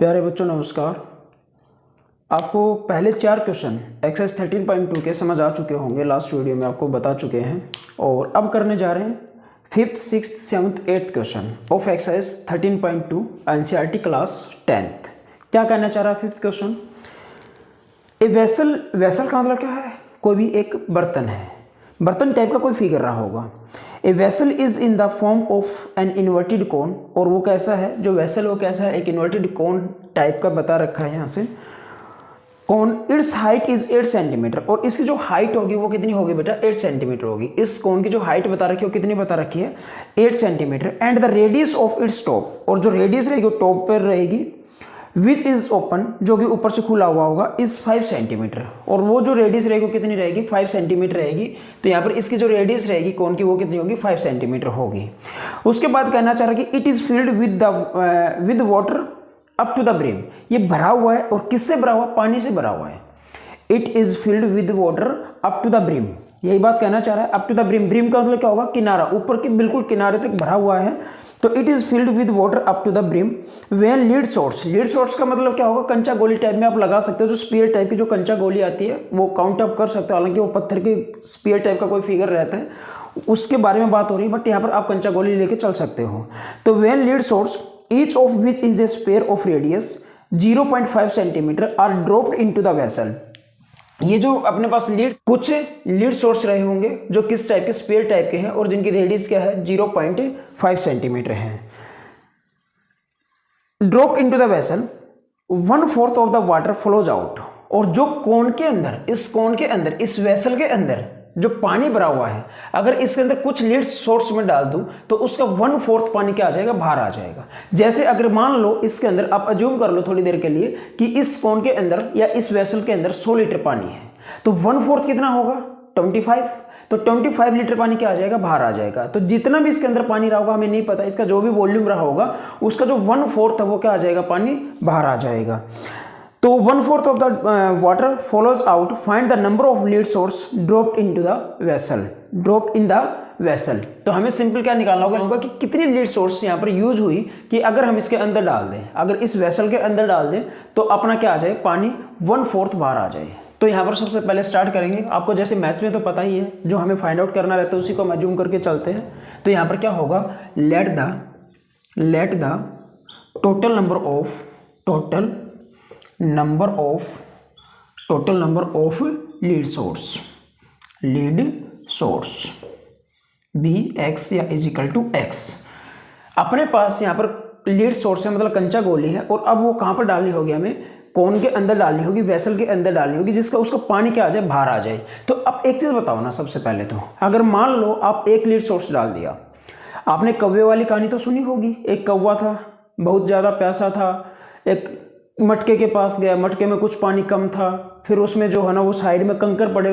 प्यारे बच्चों नमस्कार। आपको पहले 4 क्वेश्चन एक्सरसाइज 13.2 के समझ आ चुके होंगे, लास्ट वीडियो में आपको बता चुके हैं। और अब करने जा रहे हैं 5th, 6th, 7th, 8th question of exercise 13.2 NCERT class 10th। क्या कहना चाह रहा है 5th क्वेश्चन? ए वेसल का मतलब क्या है? कोई भी एक बर्तन है, बर्तन टाइप का कोई फिगर रहा होगा। A vessel is in the form of an inverted कोन, और वो कैसा है जो वेसल वो कैसा है? एक इन्वर्टेड कोन टाइप का बता रखा है यहाँ से। कोन इट्स हाइट इज 8 सेंटीमीटर, और इसकी जो हाइट होगी वो कितनी होगी बेटा? 8 सेंटीमीटर होगी। इस कोन की जो हाइट बता रखी है वो कितनी बता रखी है? 8 centimetre. And the radius of its top, और जो रेडियस रहेगी वो टॉप पर रहेगी, विच इज ओपन जो कि ऊपर से खुला हुआ होगा, इज 5 सेंटीमीटर। और वो जो रेडियस रहेगी वो कितनी रहेगी? 5 सेंटीमीटर रहेगी। तो यहाँ पर इसकी जो रेडियस रहेगी कोन की वो कितनी होगी? 5 सेंटीमीटर होगी। उसके बाद कहना चाह रहा है कि it is filled with water up to the brim. ये भरा हुआ है, और किससे भरा हुआ? पानी से भरा हुआ है। It is filled with water up to the brim, यही बात कहना चाह रहा है। Up to the brim, brim का मतलब क्या होगा? किनारा, ऊपर के बिल्कुल किनारे तक भरा हुआ है। तो it is filled with water up to the brim when lead source का मतलब क्या होगा? कंचा गोली टाइप में आप लगा सकते हो, जो स्पीयर टाइप की जो कंचा गोली आती है वो काउंट अप कर सकते हो। हालांकि वो पत्थर के स्पीयर टाइप का कोई फिगर रहता है, उसके बारे में बात हो रही है, बट यहाँ पर आप कंचा गोली लेके चल सकते हो। तो when lead source each of which is a sphere of radius 0.5 centimetre are dropped into the vessel. ये जो अपने पास कुछ लीड सोर्स रहे होंगे जो किस टाइप के? स्पेयर टाइप के हैं, और जिनकी रेडियस क्या है? 0.5 सेंटीमीटर है। Dropped into the vessel 1/4 of the water flows out, और जो कोन के अंदर, इस कोन के अंदर, इस वेसल के अंदर जो पानी भरा हुआ है, अगर इसके अंदर कुछ लीड सोर्स में डाल दूं तो उसका 1/4 पानी क्या आ जाएगा? बाहर आ जाएगा। जैसे अगर मान लो इसके अंदर, आप अज्यूम कर लो थोड़ी देर के लिए कि इस कोन के अंदर या इस वेसल के अंदर 100 लीटर पानी है, तो 1/4 कितना होगा? 25। तो 25 लीटर पानी क्या आ जाएगा? बाहर आ जाएगा। तो जितना भी इसके अंदर पानी रहा होगा, हमें नहीं पता, इसका जो भी वॉल्यूम रहा होगा उसका जो 1/4 है वो क्या आ जाएगा? पानी बाहर आ जाएगा। तो 1/4 of the water follows out, find the number of lead source dropped into the vessel, dropped in the vessel. तो हमें सिंपल क्या निकालना होगा कि कितनी लीड सोर्स यहाँ पर यूज हुई, कि अगर हम इसके अंदर डाल दें, अगर इस वेसल के अंदर डाल दें तो अपना क्या आ जाए? पानी 1/4 बाहर आ जाए। तो यहाँ पर सबसे पहले स्टार्ट करेंगे। आपको जैसे मैथ्स में तो पता ही है, जो हमें फाइंड आउट करना रहता है उसी को हम अज्यूम करके चलते हैं। तो यहाँ पर क्या होगा? Let the total number of lead source be x या इज इक्वल टू एक्स। अपने पास यहाँ पर लीड सोर्स है, मतलब कंचा गोली है, और अब वो कहाँ पर डालनी होगी? हमें कोन के अंदर डालनी होगी, वेसल के अंदर डालनी होगी, जिसका उसका पानी क्या आ जाए? बाहर आ जाए। तो अब एक चीज़ बताओ ना, सबसे पहले तो अगर मान लो आप एक लीड सोर्स डाल दिया, आपने कौवे वाली कहानी तो सुनी होगी। एक कौवा था, बहुत ज़्यादा प्यासा था, एक मटके के पास गया, मटके में कुछ पानी कम था, फिर उसमें जो है ना वो साइड में कंकड़ पड़े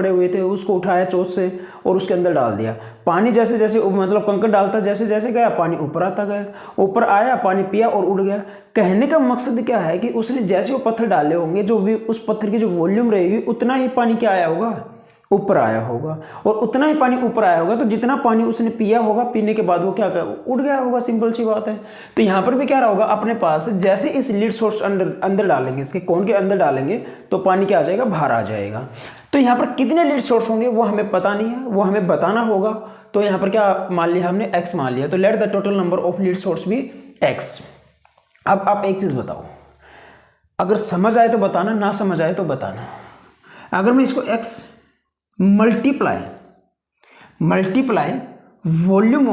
हुए थे, उसको उठाया चोट से और उसके अंदर डाल दिया। पानी जैसे जैसे मतलब कंकड़ डालता जैसे जैसे गया, पानी ऊपर आता गया, ऊपर आया, पानी पिया और उड़ गया। कहने का मकसद क्या है कि उसने जैसे वो पत्थर डाले होंगे, जो भी उस पत्थर की जो वॉल्यूम रहेगी उतना ही पानी क्या आया होगा? ऊपर आया होगा। और उतना ही पानी ऊपर आया होगा, तो जितना पानी उसने पिया होगा, पीने के बाद वो क्या उड़ गया होगा। सिंपल सी बात है। तो यहाँ पर भी क्या रहा होगा? अपने पास जैसे इस लीड सोर्स अंदर डालेंगे, इसके कोन के अंदर डालेंगे, तो पानी क्या आ जाएगा? बाहर आ जाएगा। तो यहाँ पर कितने लीड सोर्स होंगे वो हमें पता नहीं है, वो हमें बताना होगा। तो यहाँ पर क्या मान लिया हमने? एक्स मान लिया। तो late the total number of lead source भी एक्स। अब आप एक चीज बताओ, अगर समझ आए तो बताना, ना समझ आए तो बताना। अगर मैं इसको x multiply volume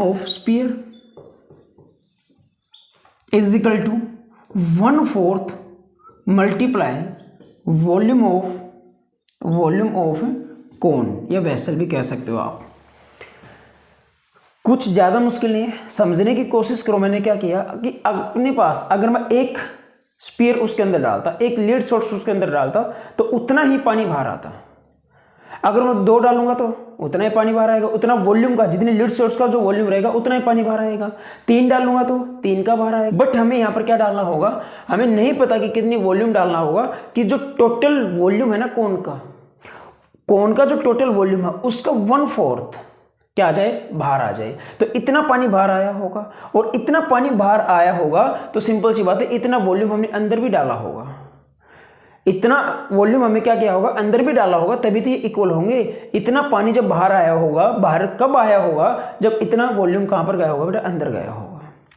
of sphere is equal to 1/4 multiply volume of cone, या वेसल भी कह सकते हो आप। कुछ ज्यादा मुश्किल नहीं है, समझने की कोशिश करो। मैंने क्या किया कि अपने पास अगर मैं एक स्पीयर उसके अंदर डालता, एक लीड सोर्स उसके अंदर डालता, तो उतना ही पानी बाहर आता। अगर मैं 2 डालूंगा तो उतना ही पानी बाहर आएगा, उतना वॉल्यूम का, जितने लीड सोर्स का जो वॉल्यूम रहेगा उतना ही पानी बाहर आएगा। 3 डालूंगा तो 3 का बाहर आएगा। बट हमें यहाँ पर क्या डालना होगा? हमें नहीं पता कि कितनी वॉल्यूम डालना होगा, कि जो टोटल वॉल्यूम है ना कोन का जो टोटल वॉल्यूम है उसका 1/4 क्या आ जाए, बाहर आ जाए। तो इतना पानी बाहर आया होगा, और इतना पानी बाहर आया होगा तो सिंपल सी बात है इतना वॉल्यूम हमने अंदर भी डाला होगा, इतना वॉल्यूम हमें क्या किया होगा, अंदर भी डाला होगा, तभी तो ये इक्वल होंगे। इतना पानी जब बाहर आया होगा, बाहर कब आया होगा, जब इतना वॉल्यूम कहां पर गया होगा बेटा, अंदर गया होगा।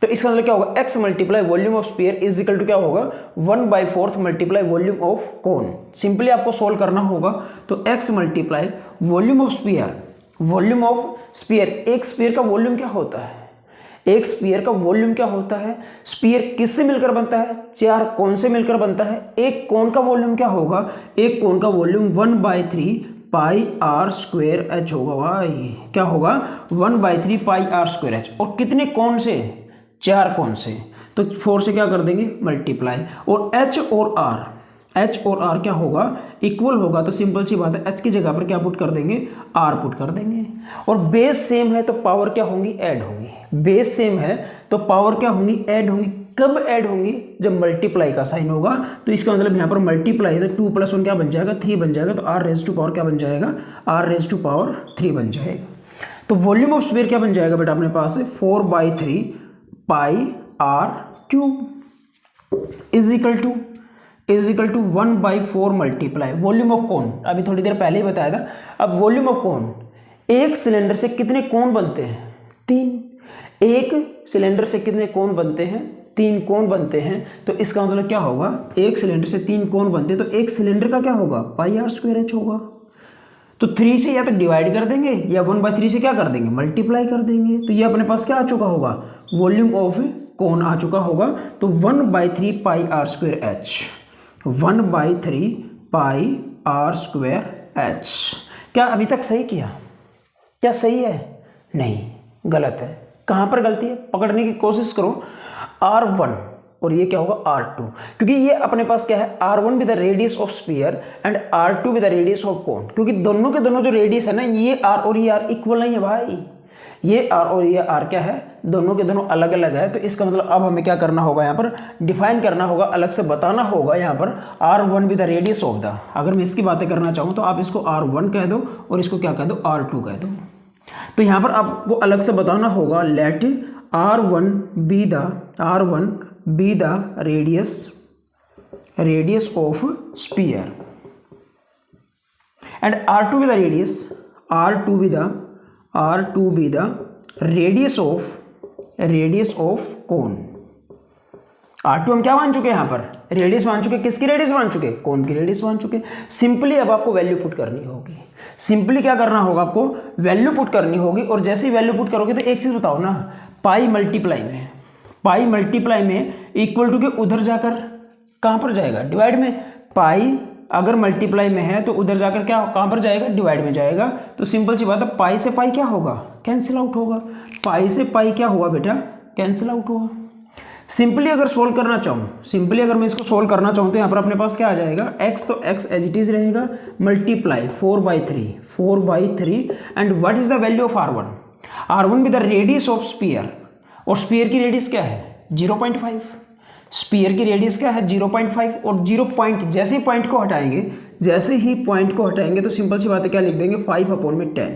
तो इसका मतलब क्या होगा, x multiply volume of sphere is equal to क्या होगा, 1/4 multiply volume of cone. Simply आपको सोल्व करना होगा। तो x multiply volume of sphere, volume of sphere, एक स्फीयर का वॉल्यूम क्या होता है, एक स्फीयर का वॉल्यूम क्या होता है, स्फीयर किससे मिलकर बनता है, 4 कोन से मिलकर बनता है। एक कोन का वॉल्यूम क्या होगा, एक कोन का volume 1/3 pi r square h होगा भाई, क्या होगा 1/3 पाई आर स्क्वायर एच। और कितने कोन से, 4 कोन से, तो 4 से क्या कर देंगे मल्टीप्लाई, और h और r, h और r क्या होगा, इक्वल होगा। तो सिंपल सी बात है h की जगह पर क्या पुट कर देंगे, r पुट कर देंगे। और बेस सेम है तो पावर क्या होंगी, ऐड होंगी। बेस सेम है तो पावर क्या होंगी, ऐड होंगी। कब ऐड होंगी, जब मल्टीप्लाई का साइन होगा। तो इसका मतलब यहाँ पर मल्टीप्लाई है तो 2 + 1 क्या बन जाएगा, 3 बन जाएगा। तो r रेज़ टू पावर क्या बन जाएगा, r रेज़ टू पावर 3 बन जाएगा। तो वॉल्यूम ऑफ स्फीयर क्या बन जाएगा बेटा अपने पास, 4/3 pi r cube is equal to 1/4 multiply volume of cone. अभी थोड़ी देर पहले ही बताया था। अब वॉल्यूम ऑफ कोन, एक सिलेंडर से कितने कोन बनते हैं, 3। एक सिलेंडर से कितने कोन बनते हैं, 3 कोन बनते हैं। तो इसका मतलब क्या होगा, एक सिलेंडर से 3 कोन बनते हैं, तो एक सिलेंडर का क्या होगा, पाई आर स्क्वायर एच होगा। तो 3 से या तो डिवाइड कर देंगे या 1/3 से क्या कर देंगे, मल्टीप्लाई कर देंगे। तो ये अपने पास क्या आ चुका होगा, वॉल्यूम ऑफ कोन आ चुका होगा। तो 1/3 pi r square h, 1/3 pi r square h. क्या अभी तक सही किया, क्या सही है, नहीं गलत है। कहाँ पर गलती है, पकड़ने की कोशिश करो। R1 और ये क्या होगा R2, क्योंकि ये अपने पास क्या है, R1 with the radius of sphere and R2 with the radius of कोन। क्योंकि दोनों के दोनों जो रेडियस है ना, ये R और ये R इक्वल नहीं है भाई, ये R और ये R क्या है, दोनों के दोनों अलग अलग है। तो इसका मतलब अब हमें क्या करना होगा, यहाँ पर डिफाइन करना होगा, अलग से बताना होगा यहाँ पर R1 with the radius of the. अगर मैं इसकी बातें करना चाहूँ तो आप इसको R1 कह दो और इसको क्या कह दो, R2 कह दो। तो यहाँ पर आपको अलग से बताना होगा, let R1 be the radius of sphere and R2 be the radius, R2 be the radius of cone. R2 हम क्या मान चुके हैं, यहाँ पर रेडियस मान चुके, किसकी रेडियस मान चुके, कोन की रेडियस मान चुके। सिंपली अब आपको वैल्यू पुट करनी होगी, सिंपली क्या करना होगा, आपको वैल्यू पुट करनी होगी। और जैसे ही वैल्यू पुट करोगे तो एक चीज बताओ ना, पाई मल्टीप्लाई में इक्वल टू के उधर जाकर कहां पर जाएगा, डिवाइड में। पाई अगर मल्टीप्लाई में है तो उधर जाकर क्या कहां पर जाएगा, डिवाइड में जाएगा। तो सिंपल सी बात है, पाई से पाई क्या होगा, कैंसिल आउट होगा। पाई से पाई क्या हुआ बेटा, कैंसिल आउट हुआ। सिंपली अगर सोल्व करना चाहूँ, सिंपली अगर मैं इसको सोल्व करना चाहूँ तो यहाँ पर अपने पास क्या आ जाएगा, x तो x एज इट इज रहेगा, multiply 4/3 and what is the value of R1 with the radius of sphere. और स्फीयर की रेडियस क्या है, 0.5। स्फीयर की रेडियस क्या है, 0.5। और 0 पॉइंट, जैसे ही पॉइंट को हटाएंगे तो सिंपल सी बात है, क्या लिख देंगे, 5/10।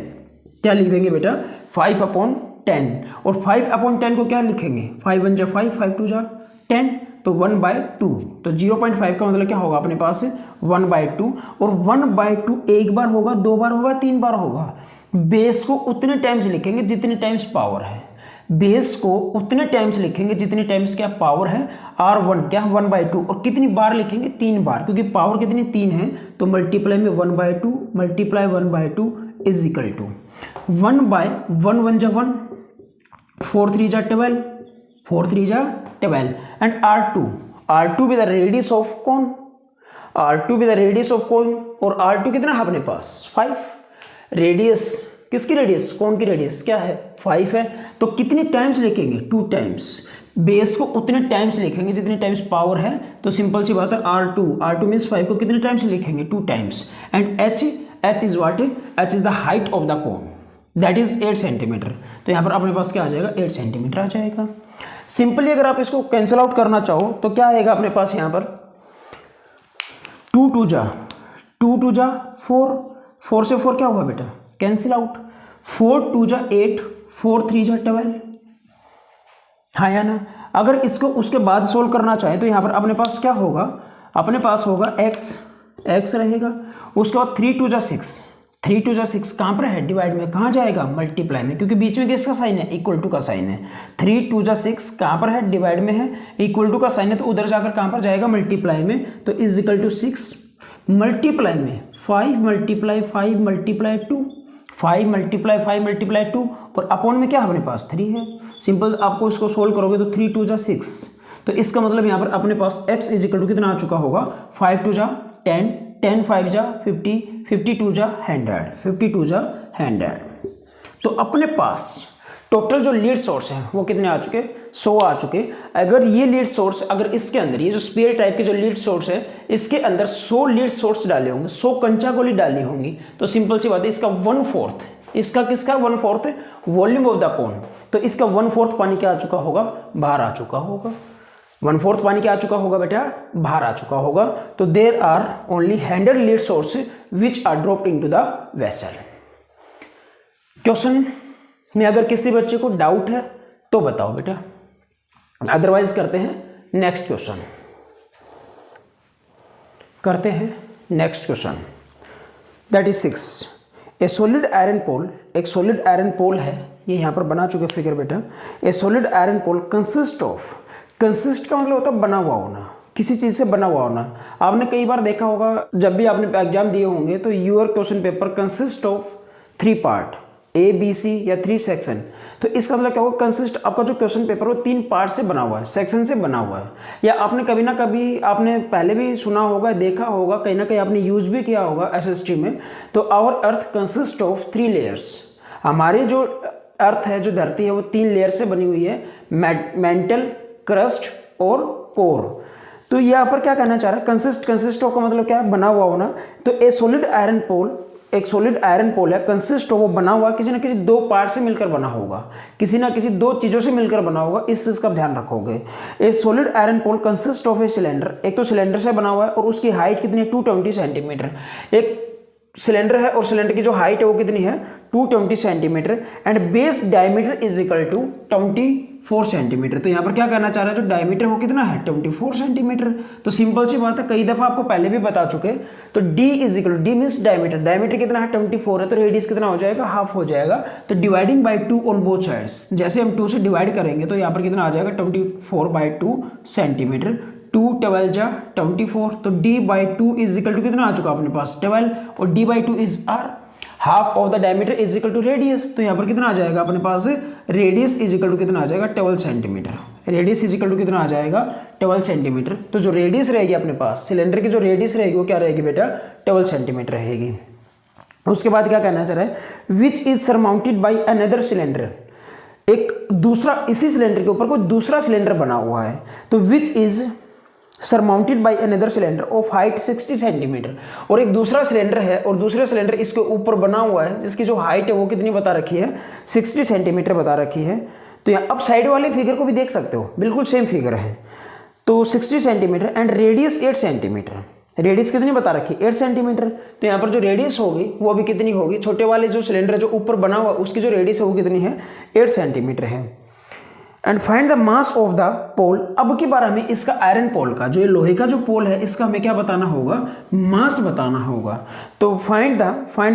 क्या लिख देंगे बेटा, 5/10। और 5/10 को क्या लिखेंगे, 5 1 जा 5, 5 2 जा 10, तो 1/2। तो 0.5 का मतलब क्या होगा अपने पास, 1/2। और 1/2 एक बार होगा, 2 बार होगा, 3 बार होगा। बेस को उतने टाइम्स लिखेंगे जितने टाइम्स पावर है, बेस को उतने टाइम्स लिखेंगे जितने टाइम्स क्या पावर है। R1 क्या, 1/2। और कितनी बार लिखेंगे, 3 बार, क्योंकि पावर कितनी, 3 है। तो मल्टीप्लाई में 1/2 मल्टीप्लाई 1/2 इज इक्वल टू 1/1 1 जा 1, 4 3 जा 12, 4 3 जा 12 and R2 with the radius of cone, R2 with the radius of कोन। और R2 कितना है अपने पास, 5। रेडियस किसकी रेडियस, कोन की रेडियस क्या है, 5 है। तो कितने टाइम्स लिखेंगे, 2 टाइम्स। बेस को उतने टाइम्स लिखेंगे जितने टाइम्स पावर है। तो सिंपल सी बात है, R2 मीन्स 5 को कितने टाइम्स लिखेंगे, 2 times. And H is what, H is the height of the cone, that is 8 centimetre. तो यहाँ पर अपने पास क्या आ जाएगा, 8 सेंटीमीटर आ जाएगा। सिंपली अगर आप इसको कैंसिल आउट करना चाहो तो क्या आएगा अपने पास, यहाँ पर 2 2 जा 4, 4 से 4 क्या हुआ बेटा, कैंसिल आउट। 4 2 जा 8, 4 3 जा 12, हाँ या ना। अगर इसको उसके बाद सोल्व करना चाहे तो यहाँ पर अपने पास क्या होगा, अपने पास होगा x रहेगा, उसके बाद 3 2 जा 6, 3 2 जा 6 कहाँ पर है, डिवाइड में, कहाँ जाएगा, मल्टीप्लाई में, क्योंकि बीच में किसका साइन है, इक्वल टू का साइन है। 3 2 जा 6 कहाँ पर है, डिवाइड में है, इक्वल टू का साइन है, तो उधर जाकर कहाँ पर जाएगा, मल्टीप्लाई में, तो इज इक्वल टू 6 मल्टीप्लाई में 5 मल्टीप्लाई 5 मल्टीप्लाई 2, 5 मल्टीप्लाई 5 मल्टीप्लाई 2, और अपॉन में क्या अपने पास 3 है। सिंपल, आपको इसको सोल्व करोगे तो 3 2 जा 6, तो इसका मतलब यहाँ पर अपने पास x इज इक्वल टू कितना आ चुका होगा, 5 2 जा 10, 10 5 जा 50, 52 जा 100, 52 जा 100। तो अपने पास टोटल जो लीड सोर्स है वो कितने आ चुके, 100 आ चुके। अगर ये लीड सोर्स, अगर इसके अंदर ये जो स्पेयर टाइप के जो लीड सोर्स है इसके अंदर 100 लीड सोर्स डाले होंगे, 100 कंचा गोली डाली होंगी, तो सिंपल सी बात है, इसका 1/4, इसका किसका 1/4 वॉल्यूम ऑफ द कोन, तो इसका 1/4 पानी क्या आ चुका होगा, बाहर आ चुका होगा। 1/4 पानी क्या आ चुका होगा बेटा, बाहर आ चुका होगा। तो there are only 100 lead source which are dropped into the vessel. Question में अगर किसी बच्चे को डाउट है तो बताओ बेटा, अदरवाइज करते हैं नेक्स्ट क्वेश्चन, करते हैं next question, that is 6। A solid iron pole, एक सॉलिड आयरन पोल है, ये यहाँ पर बना चुके फिगर बेटा। A solid iron pole consist of, consist का मतलब होता है बना हुआ होना, किसी चीज़ से बना हुआ होना। आपने कई बार देखा होगा, जब भी आपने एग्जाम दिए होंगे तो your question paper consist of 3 part, A B C या 3 सेक्शन। तो इसका मतलब क्या होगा, कंसिस्ट, आपका जो क्वेश्चन पेपर वो 3 पार्ट से बना हुआ है, सेक्शन से बना हुआ है। या आपने कभी ना कभी आपने पहले भी सुना होगा, देखा होगा, कहीं ना कहीं आपने यूज भी किया होगा SST में। तो our earth consist of 3 layers, हमारी जो अर्थ है, जो धरती है, वो 3 लेयर से बनी हुई है, मेंटल, क्रस्ट और कोर। तो यहाँ पर क्या कहना चाह रहा है, कंसिस्ट ऑफ का मतलब क्या है, बना हुआ होना। तो ए सॉलिड आयरन पोल, एक सॉलिड आयरन पोल है, कंसिस्ट ऑफ, वो बना हुआ किसी ना किसी 2 पार्ट से मिलकर बना होगा, किसी ना किसी 2 चीजों से मिलकर बना होगा, इस चीज का ध्यान रखोगे। A solid iron pole consist of a cylinder, एक तो सिलेंडर से बना हुआ है और उसकी हाइट कितनी है, 220 सेंटीमीटर। एक सिलेंडर है और सिलेंडर की जो हाइट है वो कितनी है, 220 centimetre, and base diameter is equal to 24 centimetre. तो यहाँ पर क्या कहना चाह रहा है, जो डायमीटर वो कितना है, 24 सेंटीमीटर। तो सिंपल सी बात है, कई दफा आपको पहले भी बता चुके। तो d is equal to, d means diameter, diameter कितना है 24 है, तो रेडियस कितना हो जाएगा, हाफ हो जाएगा। तो dividing by 2 on both sides, जैसे हम 2 से डिवाइड करेंगे तो यहाँ पर कितना आ जाएगा, 24/2 सेंटीमीटर। 2 12 जा 24, तो d/2 इज इक्वल टू कितना आ चुका अपने पास 12, और d/2 is r, half of the diameter is equal to radius. तो यहाँ पर कितना आ जाएगा अपने पास, रेडियस इज इक्वल टू कितना आ जाएगा, 12 centimetre. Radius is equal to कितना आ जाएगा, 12 सेंटीमीटर। तो जो रेडियस रहेगी अपने पास, सिलेंडर की जो रेडियस रहेगी वो क्या रहेगी बेटा, 12 सेंटीमीटर रहेगी। उसके बाद क्या कहना चाह रहा है, which is surmounted by another cylinder, एक दूसरा, इसी सिलेंडर के ऊपर कोई दूसरा सिलेंडर बना हुआ है। तो which is surmounted by another cylinder of height 60 centimetre, और एक दूसरा सिलेंडर है और दूसरा सिलेंडर इसके ऊपर बना हुआ है, जिसकी जो हाइट है वो कितनी बता रखी है, 60 सेंटीमीटर बता रखी है। तो यहाँ अब साइड वाली फिगर को भी देख सकते हो, बिल्कुल सेम फिगर है। तो 60 centimetre and radius 8 centimetre, radius कितनी बता रखी है, 8 सेंटीमीटर। तो यहाँ पर जो रेडियस होगी वो भी कितनी होगी, छोटे वाले जो सिलेंडर जो ऊपर बना हुआ उसकी जो रेडियस है वो कितनी है, 8 सेंटीमीटर है। And find the mass of the pole, अब की बार हमें इसका आयरन पोल का, जो ये लोहे का जो पोल है, इसका हमें क्या बताना होगा, मास बताना होगा। तो find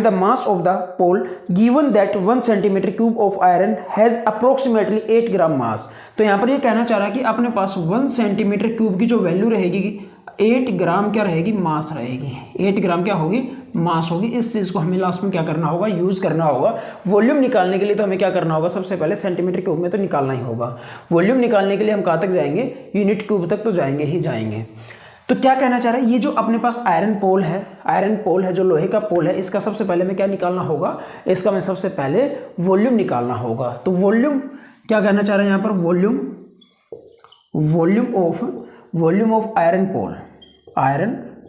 the mass of the pole given that 1 centimetre cube of iron has approximately 8 gram mass. तो यहाँ पर ये कहना चाह रहा है कि अपने पास 1 सेंटीमीटर क्यूब की जो वैल्यू रहेगी, 8 ग्राम क्या रहेगी, मास रहेगी। 8 ग्राम क्या होगी, मास होगी। इस चीज़ को हमें लास्ट में क्या करना होगा, यूज़ करना होगा। वॉल्यूम निकालने के लिए तो हमें क्या करना होगा, सबसे पहले सेंटीमीटर क्यूब में तो निकालना ही होगा। वॉल्यूम निकालने के लिए हम कहाँ तक जाएंगे, यूनिट क्यूब तक तो जाएंगे ही जाएंगे। तो क्या कहना चाह रहा है, ये जो अपने पास आयरन पोल है, जो लोहे का पोल है, इसका सबसे पहले में क्या निकालना होगा, इसका मैं सबसे पहले वॉल्यूम निकालना होगा। तो वॉल्यूम क्या कहना चाह रहे हैं यहाँ पर, वॉल्यूम ऑफ आयरन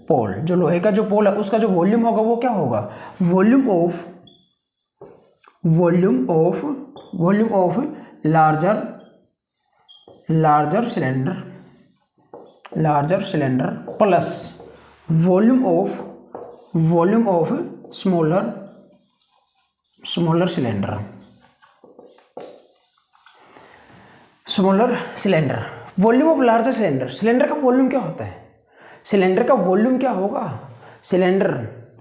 पोल, जो लोहे का जो पोल है उसका जो वॉल्यूम होगा वो क्या होगा, volume of larger cylinder plus volume of smaller cylinder, smaller cylinder. Volume of larger cylinder, cylinder का वॉल्यूम क्या होता है? सिलेंडर का वॉल्यूम क्या होगा? सिलेंडर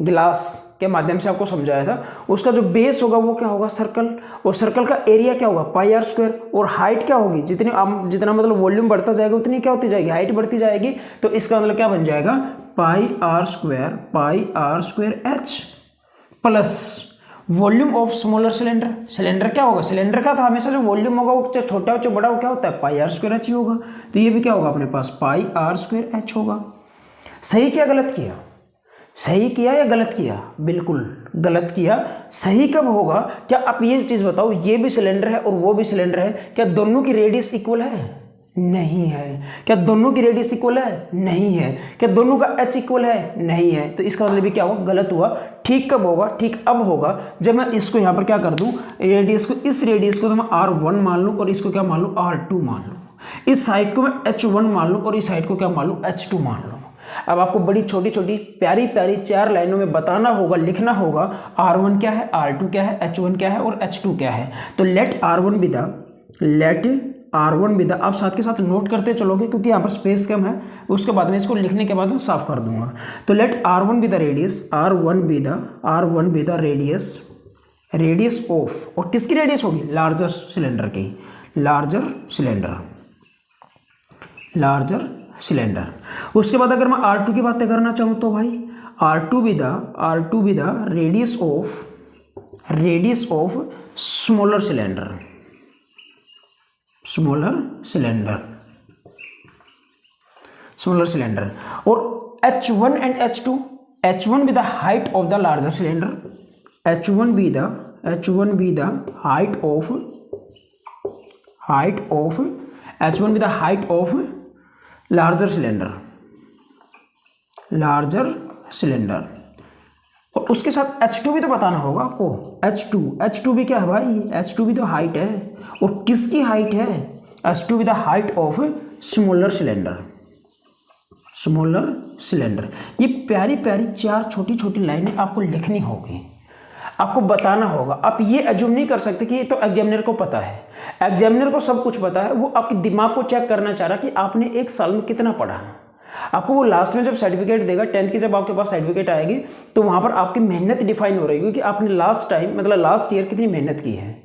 गिलास के माध्यम से आपको समझाया था, उसका जो बेस होगा वो क्या होगा? सर्कल, और सर्कल का एरिया क्या होगा? पाई आर स्क्वायर, और हाइट क्या होगी? जितना मतलब वॉल्यूम बढ़ता जाएगा उतनी क्या होती जाएगी? हाइट बढ़ती जाएगी। तो इसका मतलब क्या बन जाएगा? Pi r square h plus volume of smaller cylinder. Cylinder क्या होगा? सिलेंडर का तो हमेशा जो वॉल्यूम होगा वो चाहे छोटा हो चाहे बड़ा हो क्या होता है? पाई आर स्क्वायर एच ही होगा। तो ये भी क्या होगा अपने पास? पाई आर स्क्वायर एच होगा। सही क्या गलत किया? सही किया या गलत किया? बिल्कुल गलत किया। सही कब होगा? क्या आप ये चीज़ बताओ, ये भी सिलेंडर है और वो भी सिलेंडर है, क्या दोनों की रेडियस इक्वल है? नहीं है। क्या दोनों की रेडियस इक्वल है? नहीं है। क्या दोनों का एच इक्वल है? नहीं है। तो इसका मतलब भी क्या हुआ? गलत हुआ। ठीक कब होगा? ठीक अब होगा जब मैं इसको यहाँ पर क्या कर दूँ, रेडियस को, इस रेडियस को तो मैं R1 मान लूँ और इसको क्या मान लूँ? R2 मान लूँ। इस साइड को मैं H1 मान लूँ और इस साइड को क्या मान लूँ? H2 मान लूँ। अब आपको बड़ी छोटी छोटी प्यारी प्यारी 4 लाइनों में बताना होगा, लिखना होगा R1 क्या है, R2 क्या है, H1 क्या है और H2 क्या है। तो लेट R1 बी द, आप साथ के साथ नोट करते चलोगे क्योंकि यहाँ पर स्पेस कम है, उसके बाद में इसको लिखने के बाद मैं साफ कर दूंगा। तो let R1 be the radius, R1 be the radius of, और किसकी रेडियस होगी? लार्जर सिलेंडर की, लार्जर सिलेंडर। उसके बाद अगर मैं R2 की बातें करना चाहूँ तो भाई R2 be the radius of smaller cylinder. और H1 and H1 be the height of the larger cylinder, H1 be the height of larger cylinder. और उसके साथ H2 भी तो बताना होगा आपको। H2 भी क्या है भाई? H2 भी तो हाइट है, और किसकी हाइट है? H2 भी the height of smaller cylinder. ये प्यारी प्यारी 4 छोटी छोटी लाइनें आपको लिखनी होगी, आपको बताना होगा। आप ये अज्यूम नहीं कर सकते कि ये तो एग्जामिनर को पता है। एग्जामिनर को सब कुछ पता है, वो आपके दिमाग को चेक करना चाह रहा कि आपने एक साल में कितना पढ़ा। आपको वो लास्ट में जब सर्टिफिकेट देगा, 10th की जब आपके पास सर्टिफिकेट आएगी, तो वहाँ पर आपकी मेहनत डिफाइन हो रही है कि आपने लास्ट ईयर कितनी मेहनत की है।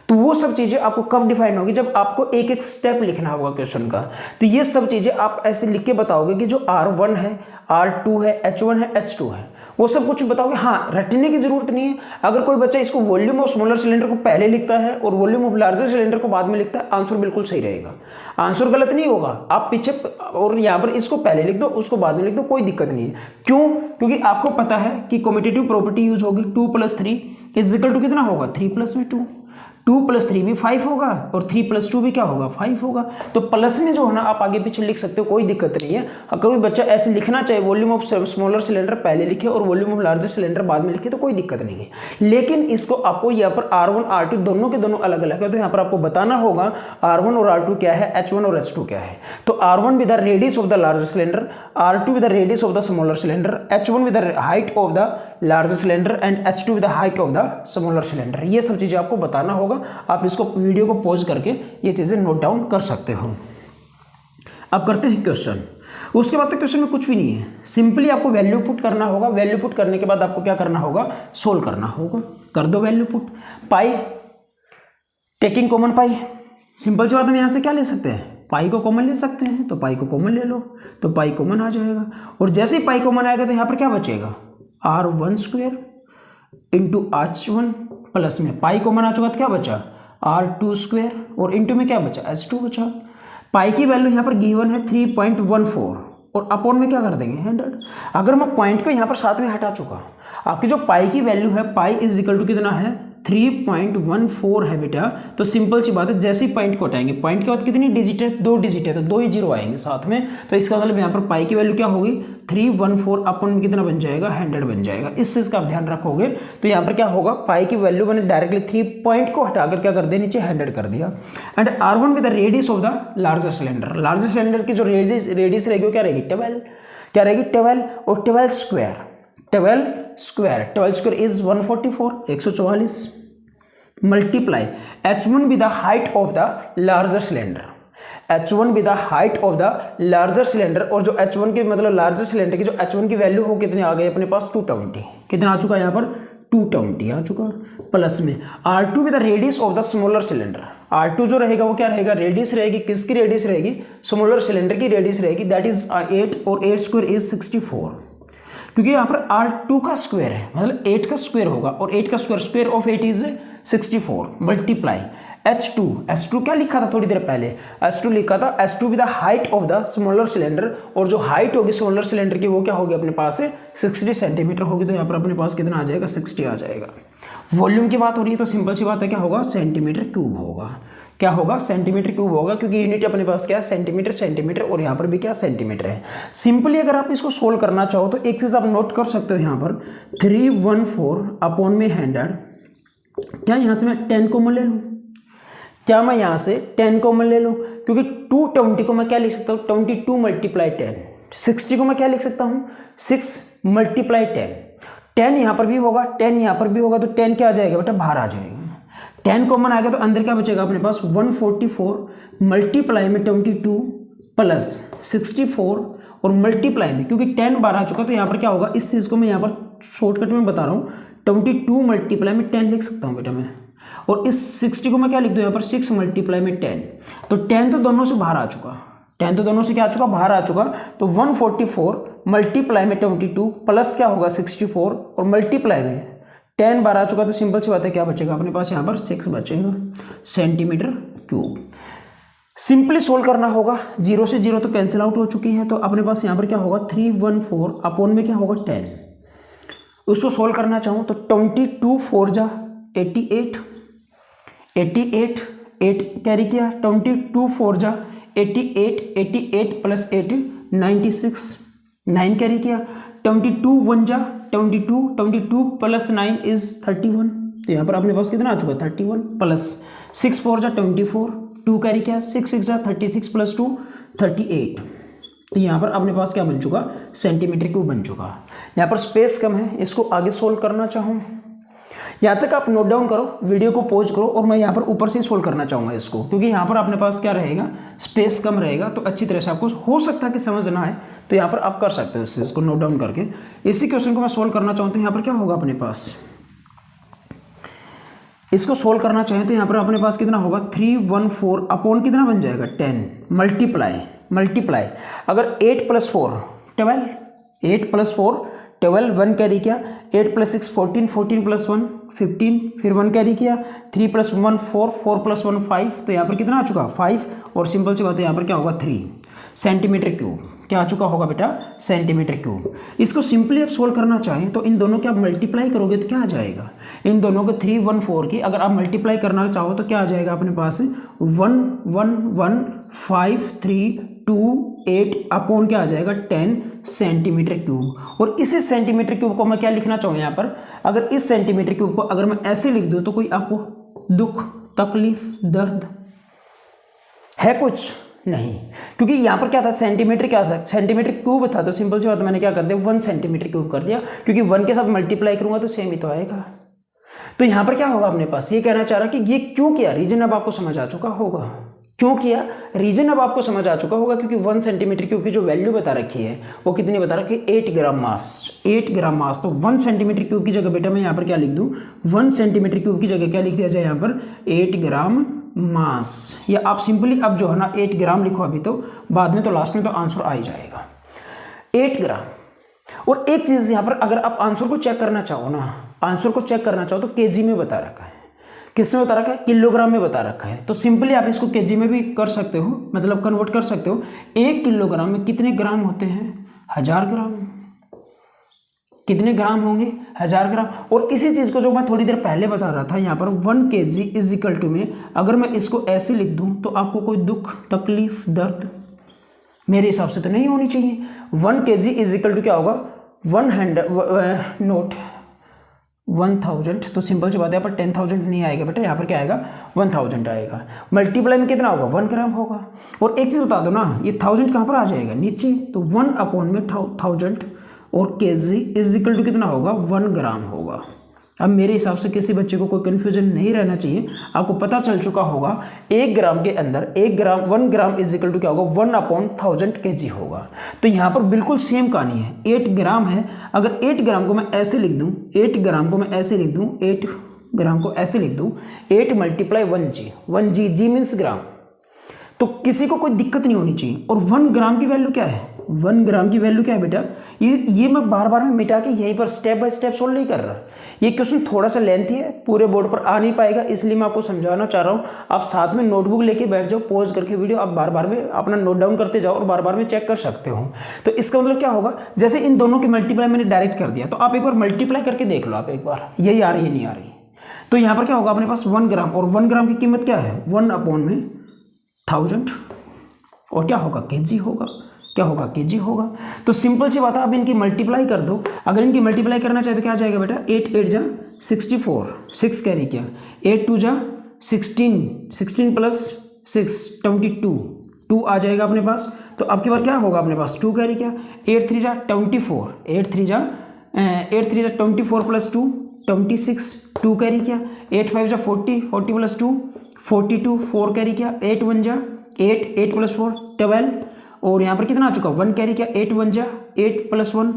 तो वो सब चीज़ें आपको कब डिफाइन होगी? जब आपको एक एक स्टेप लिखना होगा क्वेश्चन का। तो ये सब चीज़ें आप ऐसे लिख के बताओगे कि जो R1 है, R2 है, H1 है, H2 है, वो सब कुछ बताओगे। हाँ, रटने की जरूरत नहीं है। अगर कोई बच्चा इसको वॉल्यूम ऑफ स्मॉलर सिलेंडर को पहले लिखता है और वॉल्यूम ऑफ लार्जर सिलेंडर को बाद में लिखता है, आंसर बिल्कुल सही रहेगा, आंसर गलत नहीं होगा। आप पीछे और यहाँ पर इसको पहले लिख दो, उसको बाद में लिख दो, कोई दिक्कत नहीं है। क्यों? क्योंकि आपको पता है कि कम्यूटेटिव प्रॉपर्टी यूज होगी। 2 + 3 = कितना होगा? 3 + 2। 2 + 3 भी 5 होगा और 3 + 2 भी क्या होगा? 5 होगा। तो प्लस में जो है ना आप आगे पीछे लिख सकते हो, कोई दिक्कत नहीं है। अगर कोई बच्चा ऐसे लिखना चाहे, वॉल्यूम ऑफ स्मॉलर सिलेंडर पहले लिखे और वॉल्यूम ऑफ लार्जर सिलेंडर बाद में लिखे, तो कोई दिक्कत नहीं है। लेकिन इसको आपको यहाँ पर R1 R2 दोनों के दोनों अलग अलग है, तो यहाँ पर आपको बताना होगा R1 और R2 क्या है, H1 और H2 क्या है। तो R1 with the radius of the larger cylinder, R2 with the radius of the smaller cylinder, H1 with the height of the larger cylinder and H2 with the height of the smaller cylinder. ये सब चीजें आपको बताना होगा। आप इसको video को pause करके ये चीजें नोट डाउन कर सकते हो। अब करते हैं क्वेश्चन। उसके बाद तो क्वेश्चन में कुछ भी नहीं है, सिंपली आपको वैल्यू पुट करना होगा। वैल्यू पुट करने के बाद आपको क्या करना होगा? सोल्व करना होगा। कर दो वैल्यू पुट। पाई टेकिंग कॉमन पाई, सिंपल सी बात, हम यहाँ से क्या ले सकते हैं? पाई को कॉमन ले सकते हैं, तो पाई को कॉमन ले लो, तो पाई कॉमन आ जाएगा। और जैसे ही पाई कॉमन आएगा तो यहाँ पर क्या बचेगा? R1² इंटू H1 प्लस में पाई कॉमन आ चुका तो क्या बचा? R2² और इंटू में क्या बचा? H2 बचा। पाई की वैल्यू यहाँ पर गिवन है 3.14 और अपॉन में क्या कर देंगे? 100। अगर मैं पॉइंट को यहाँ पर साथ में हटा चुका, आपकी जो पाई की वैल्यू है, पाई = कितना है? 3.14 है बेटा। तो सिंपल सी बात है, जैसे ही पॉइंट को हटाएंगे, पॉइंट के बाद कितनी डिजिट है? 2 डिजिट है, तो 2 ही 0 आएंगे साथ में। तो इसका मतलब यहाँ पर पाई की वैल्यू क्या होगी? 314 अपॉन में कितना बन जाएगा? 100 बन जाएगा। इस चीज का आप ध्यान रखोगे तो यहाँ पर क्या होगा? पाई की वैल्यू मैंने डायरेक्टली 3 पॉइंट को हटाकर क्या कर दिया? नीचे 100 कर दिया। And R1 with the radius of the larger cylinder, larger cylinder की जो रेडियस रहेगी वो क्या रहेगी? 12। क्या रहेगी? 12 और 12² is 144, 144। Multiply H1 with the height of the larger cylinder, H1 with the height of the larger cylinder, और जो H1 के मतलब लार्जर सिलेंडर की जो H1 की वैल्यू हो कितनी आ गई अपने पास 220, कितना आ चुका है यहाँ पर 220 आ चुका, प्लस में R2 with the radius of the smaller cylinder, R2 जो रहेगा वो क्या रहेगा, रेडियस रहेगी, किसकी रेडियस रहेगी, स्मॉलर सिलेंडर की रेडियस रहेगी, दैट इज 8 और 8 स्क्वायर इज 64, क्योंकि यहाँ पर R2 का स्क्वायर है मतलब 8 का स्क्वायर होगा, और 8 का square of 8 is 64 multiply H2 क्या लिखा था थोड़ी देर पहले, H2 लिखा था H2 with the height of the smaller cylinder, और जो हाइट होगी स्मॉलर सिलेंडर की वो क्या होगी अपने पास से 60 सेंटीमीटर होगी, तो यहाँ पर अपने पास कितना आ जाएगा 60 आ जाएगा। वॉल्यूम की बात हो रही है तो सिंपल सी बात है, क्या होगा सेंटीमीटर क्यूब होगा, क्या होगा सेंटीमीटर क्यूब होगा, क्योंकि यूनिट अपने पास क्या है सेंटीमीटर, और यहाँ पर भी क्या सेंटीमीटर है। सिंपली अगर आप इसको सोल्व करना चाहो तो एक चीज़ आप नोट कर सकते हो यहाँ पर 314 अपॉन में 100, क्या यहाँ से मैं 10 कॉमन ले लूँ, क्या मैं यहाँ से 10 कॉमन ले लूँ, क्योंकि 220 को मैं क्या लिख सकता हूँ 22 मल्टीप्लाई 10, 60 को मैं क्या लिख सकता हूँ 6 मल्टीप्लाई 10, 10 यहाँ पर भी होगा 10 यहाँ पर भी होगा, तो 10 क्या आ जाएगा बेटा बाहर आ जाएगा, 10 कॉमन आ गया तो अंदर क्या बचेगा अपने पास 144 मल्टीप्लाई में 22 प्लस 64 और मल्टीप्लाई में, क्योंकि 10 बार आ चुका तो यहाँ पर क्या होगा, इस चीज़ को मैं यहाँ पर शॉर्टकट में बता रहा हूँ 22 मल्टीप्लाई में 10 लिख सकता हूँ बेटा मैं, और इस 60 को मैं क्या लिख दूँ यहाँ पर 6 मल्टीप्लाई में 10, तो 10 तो दोनों से बाहर आ चुका, 10 तो दोनों से क्या आ चुका बाहर आ चुका, तो 144 मल्टीप्लाई में 22 प्लस क्या होगा 64 और मल्टीप्लाई में 10 बार आ चुका, तो सिंपल सी बात है क्या बचेगा अपने पास यहाँ पर 6 बचेगा सेंटीमीटर क्यूब। सिंपली सोल्व करना होगा, 0 से 0 तो कैंसिल आउट हो चुकी है, तो अपने पास यहाँ पर क्या होगा 314 अपॉन में क्या होगा 10, उसको सोल्व करना चाहूँ तो 22 4 जा 88 8 कैरी किया, 22 4 जा 88 प्लस 8 96 9 कैरी किया, 22 1 जा 22 प्लस 9 इज 31, तो यहाँ पर अपने पास कितना आ चुका 31 प्लस 6 4 जा 24 2 कैरी किया, 6 6 जा 36 प्लस 2 38, तो यहाँ पर अपने पास क्या बन चुका सेंटीमीटर क्यूब बन चुका। यहाँ पर स्पेस कम है, इसको आगे सोल्व करना चाहूँ, यहाँ तक आप नोट डाउन करो, वीडियो को पॉज करो, और मैं यहाँ पर ऊपर से सोल्व करना चाहूँगा इसको, क्योंकि यहाँ पर अपने पास क्या रहेगा स्पेस कम रहेगा, तो अच्छी तरह से आपको हो सकता है कि समझ ना आए, तो यहाँ पर आप कर सकते हो इसको नोट डाउन करके। इसी क्वेश्चन को मैं सोल्व करना चाहूँ तो यहाँ पर क्या होगा अपने पास, इसको सोल्व करना चाहें तो यहाँ पर अपने पास कितना होगा 314 अपॉन कितना बन जाएगा 10 मल्टीप्लाई अगर 8 + 4 12, 8 + 4 12, 1 कैरी किया, 8 + 6 14, 14 + 1 15, फिर 1 कैरी किया, 3 + 1 4, 4 + 1 5, तो यहाँ पर कितना आ चुका 5, और सिंपल सी बात है यहाँ पर क्या होगा 3 सेंटीमीटर क्यूब, क्या आ चुका होगा बेटा सेंटीमीटर क्यूब। इसको सिंपली आप सोल्व करना चाहें तो इन दोनों के आप मल्टीप्लाई करोगे तो क्या आ जाएगा, इन दोनों को 314 की अगर आप मल्टीप्लाई करना चाहो तो क्या आ जाएगा अपने पास 1115328 अपॉन क्या आ जाएगा 10 सेंटीमीटर क्यूब। और इसी सेंटीमीटर क्यूब को मैं क्या लिखना चाहूँ यहाँ पर, अगर इस सेंटीमीटर क्यूब को अगर मैं ऐसे लिख दूँ तो कोई आपको दुख तकलीफ दर्द है कुछ नहीं, क्योंकि यहाँ पर क्या था सेंटीमीटर, क्या था सेंटीमीटर क्यूब था, तो सिंपल सी बात मैंने क्या कर दिया 1 सेंटीमीटर क्यूब कर दिया, क्योंकि 1 के साथ मल्टीप्लाई करूंगा तो सेम ही तो आएगा। तो यहाँ पर क्या होगा अपने पास, ये कहना चाह रहा कि ये क्यों किया, रीजन अब आपको समझ आ चुका होगा, क्यों किया रीजन अब आपको समझ आ चुका होगा, क्योंकि 1 सेंटीमीटर क्यूब की जो वैल्यू बता रखी है वो कितनी बता रखी है 8 ग्राम मास। तो 1 सेंटीमीटर क्यूब की जगह बेटा मैं यहाँ पर क्या लिख दूँ 1 सेंटीमीटर क्यूब की जगह क्या लिख दिया जाए यहाँ पर 8 ग्राम मास, या आप सिंपली अब जो है ना 8 ग्राम लिखो अभी, तो बाद में तो लास्ट में तो आंसर आ ही जाएगा 8 ग्राम। और एक चीज़ यहाँ पर अगर आप आंसर को चेक करना चाहो ना, आंसर को चेक करना चाहो तो केजी में बता रखा है, किसमें बता रखा है किलोग्राम में बता रखा है, तो सिंपली आप इसको केजी में भी कर सकते हो, मतलब कन्वर्ट कर सकते हो। 1 किलोग्राम में कितने ग्राम होते हैं 1000 ग्राम, कितने ग्राम होंगे 1000 ग्राम। और इसी चीज़ को जो मैं थोड़ी देर पहले बता रहा था यहाँ पर 1 kg इज इक्वल टू में अगर मैं इसको ऐसे लिख दूँ तो आपको कोई दुख तकलीफ दर्द मेरे हिसाब से तो नहीं होनी चाहिए। 1 kg इज इक्वल टू क्या होगा 1000, तो सिंपल सी बात है यहाँ पर 10,000 नहीं आएगा बेटा, यहाँ पर क्या आएगा 1000 आएगा। मल्टीप्लाई में कितना होगा 1 ग्राम होगा। और एक चीज़ बता दो ना, ये 1000 कहाँ पर आ जाएगा नीचे, तो 1 अपॉन में 1000 और केजी इज इक्वल टू कितना होगा 1 ग्राम होगा। अब मेरे हिसाब से किसी बच्चे को कोई कन्फ्यूजन नहीं रहना चाहिए, आपको पता चल चुका होगा 1 ग्राम के अंदर 1 ग्राम इज इक्वल टू क्या होगा 1/1000 kg होगा। तो यहाँ पर बिल्कुल सेम कहानी है, 8 ग्राम है, अगर 8 ग्राम को मैं ऐसे लिख दूँ, 8 ग्राम को मैं ऐसे लिख दूँ, 8 ग्राम को ऐसे लिख दूँ, 8 × 1g, 1g, g मीन्स ग्राम, तो किसी को कोई दिक्कत नहीं होनी चाहिए। और 1 ग्राम की वैल्यू क्या है, 1 ग्राम की वैल्यू क्या है बेटा, ये मैं बार बार में मिटा के यहीं पर स्टेप बाय स्टेप सोल्व नहीं कर रहा, ये क्वेश्चन थोड़ा सा लेंथी है, पूरे बोर्ड पर आ नहीं पाएगा, इसलिए मैं आपको समझाना चाह रहा हूँ। आप साथ में नोटबुक लेके बैठ जाओ, पॉज करके वीडियो आप बार बार में अपना नोट डाउन करते जाओ और बार बार में चेक कर सकते हो। तो इसका मतलब क्या होगा, जैसे इन दोनों की मल्टीप्लाई मैंने डायरेक्ट कर दिया, तो आप एक बार मल्टीप्लाई करके देख लो, आप एक बार यही आ रही है नहीं आ रही। तो यहाँ पर क्या होगा अपने पास 1 ग्राम, और 1 ग्राम की कीमत क्या है 1/1000, और क्या होगा केजी होगा, क्या होगा केजी होगा। तो सिंपल सी बात है, अब इनकी मल्टीप्लाई कर दो, अगर इनकी मल्टीप्लाई करना चाहे तो क्या आ जाएगा बेटा, 8 8 जा 64, 6 कैरी किया, 8 2 जा 16, 16 + 6 22, 2 आ जाएगा अपने पास। तो अब की बार क्या होगा अपने पास 2 कैरी किया, 8 3 जा 24, 8 3 जा 24 + 2 26, 2 कैरी किया, 8 5 जा 40, 40 + 2 42, 4 कैरी किया, 8 1 जा 8, 8 + 4 12, और यहाँ पर कितना आ चुका 1 कैरी किया, 8 1 जा 8 + 1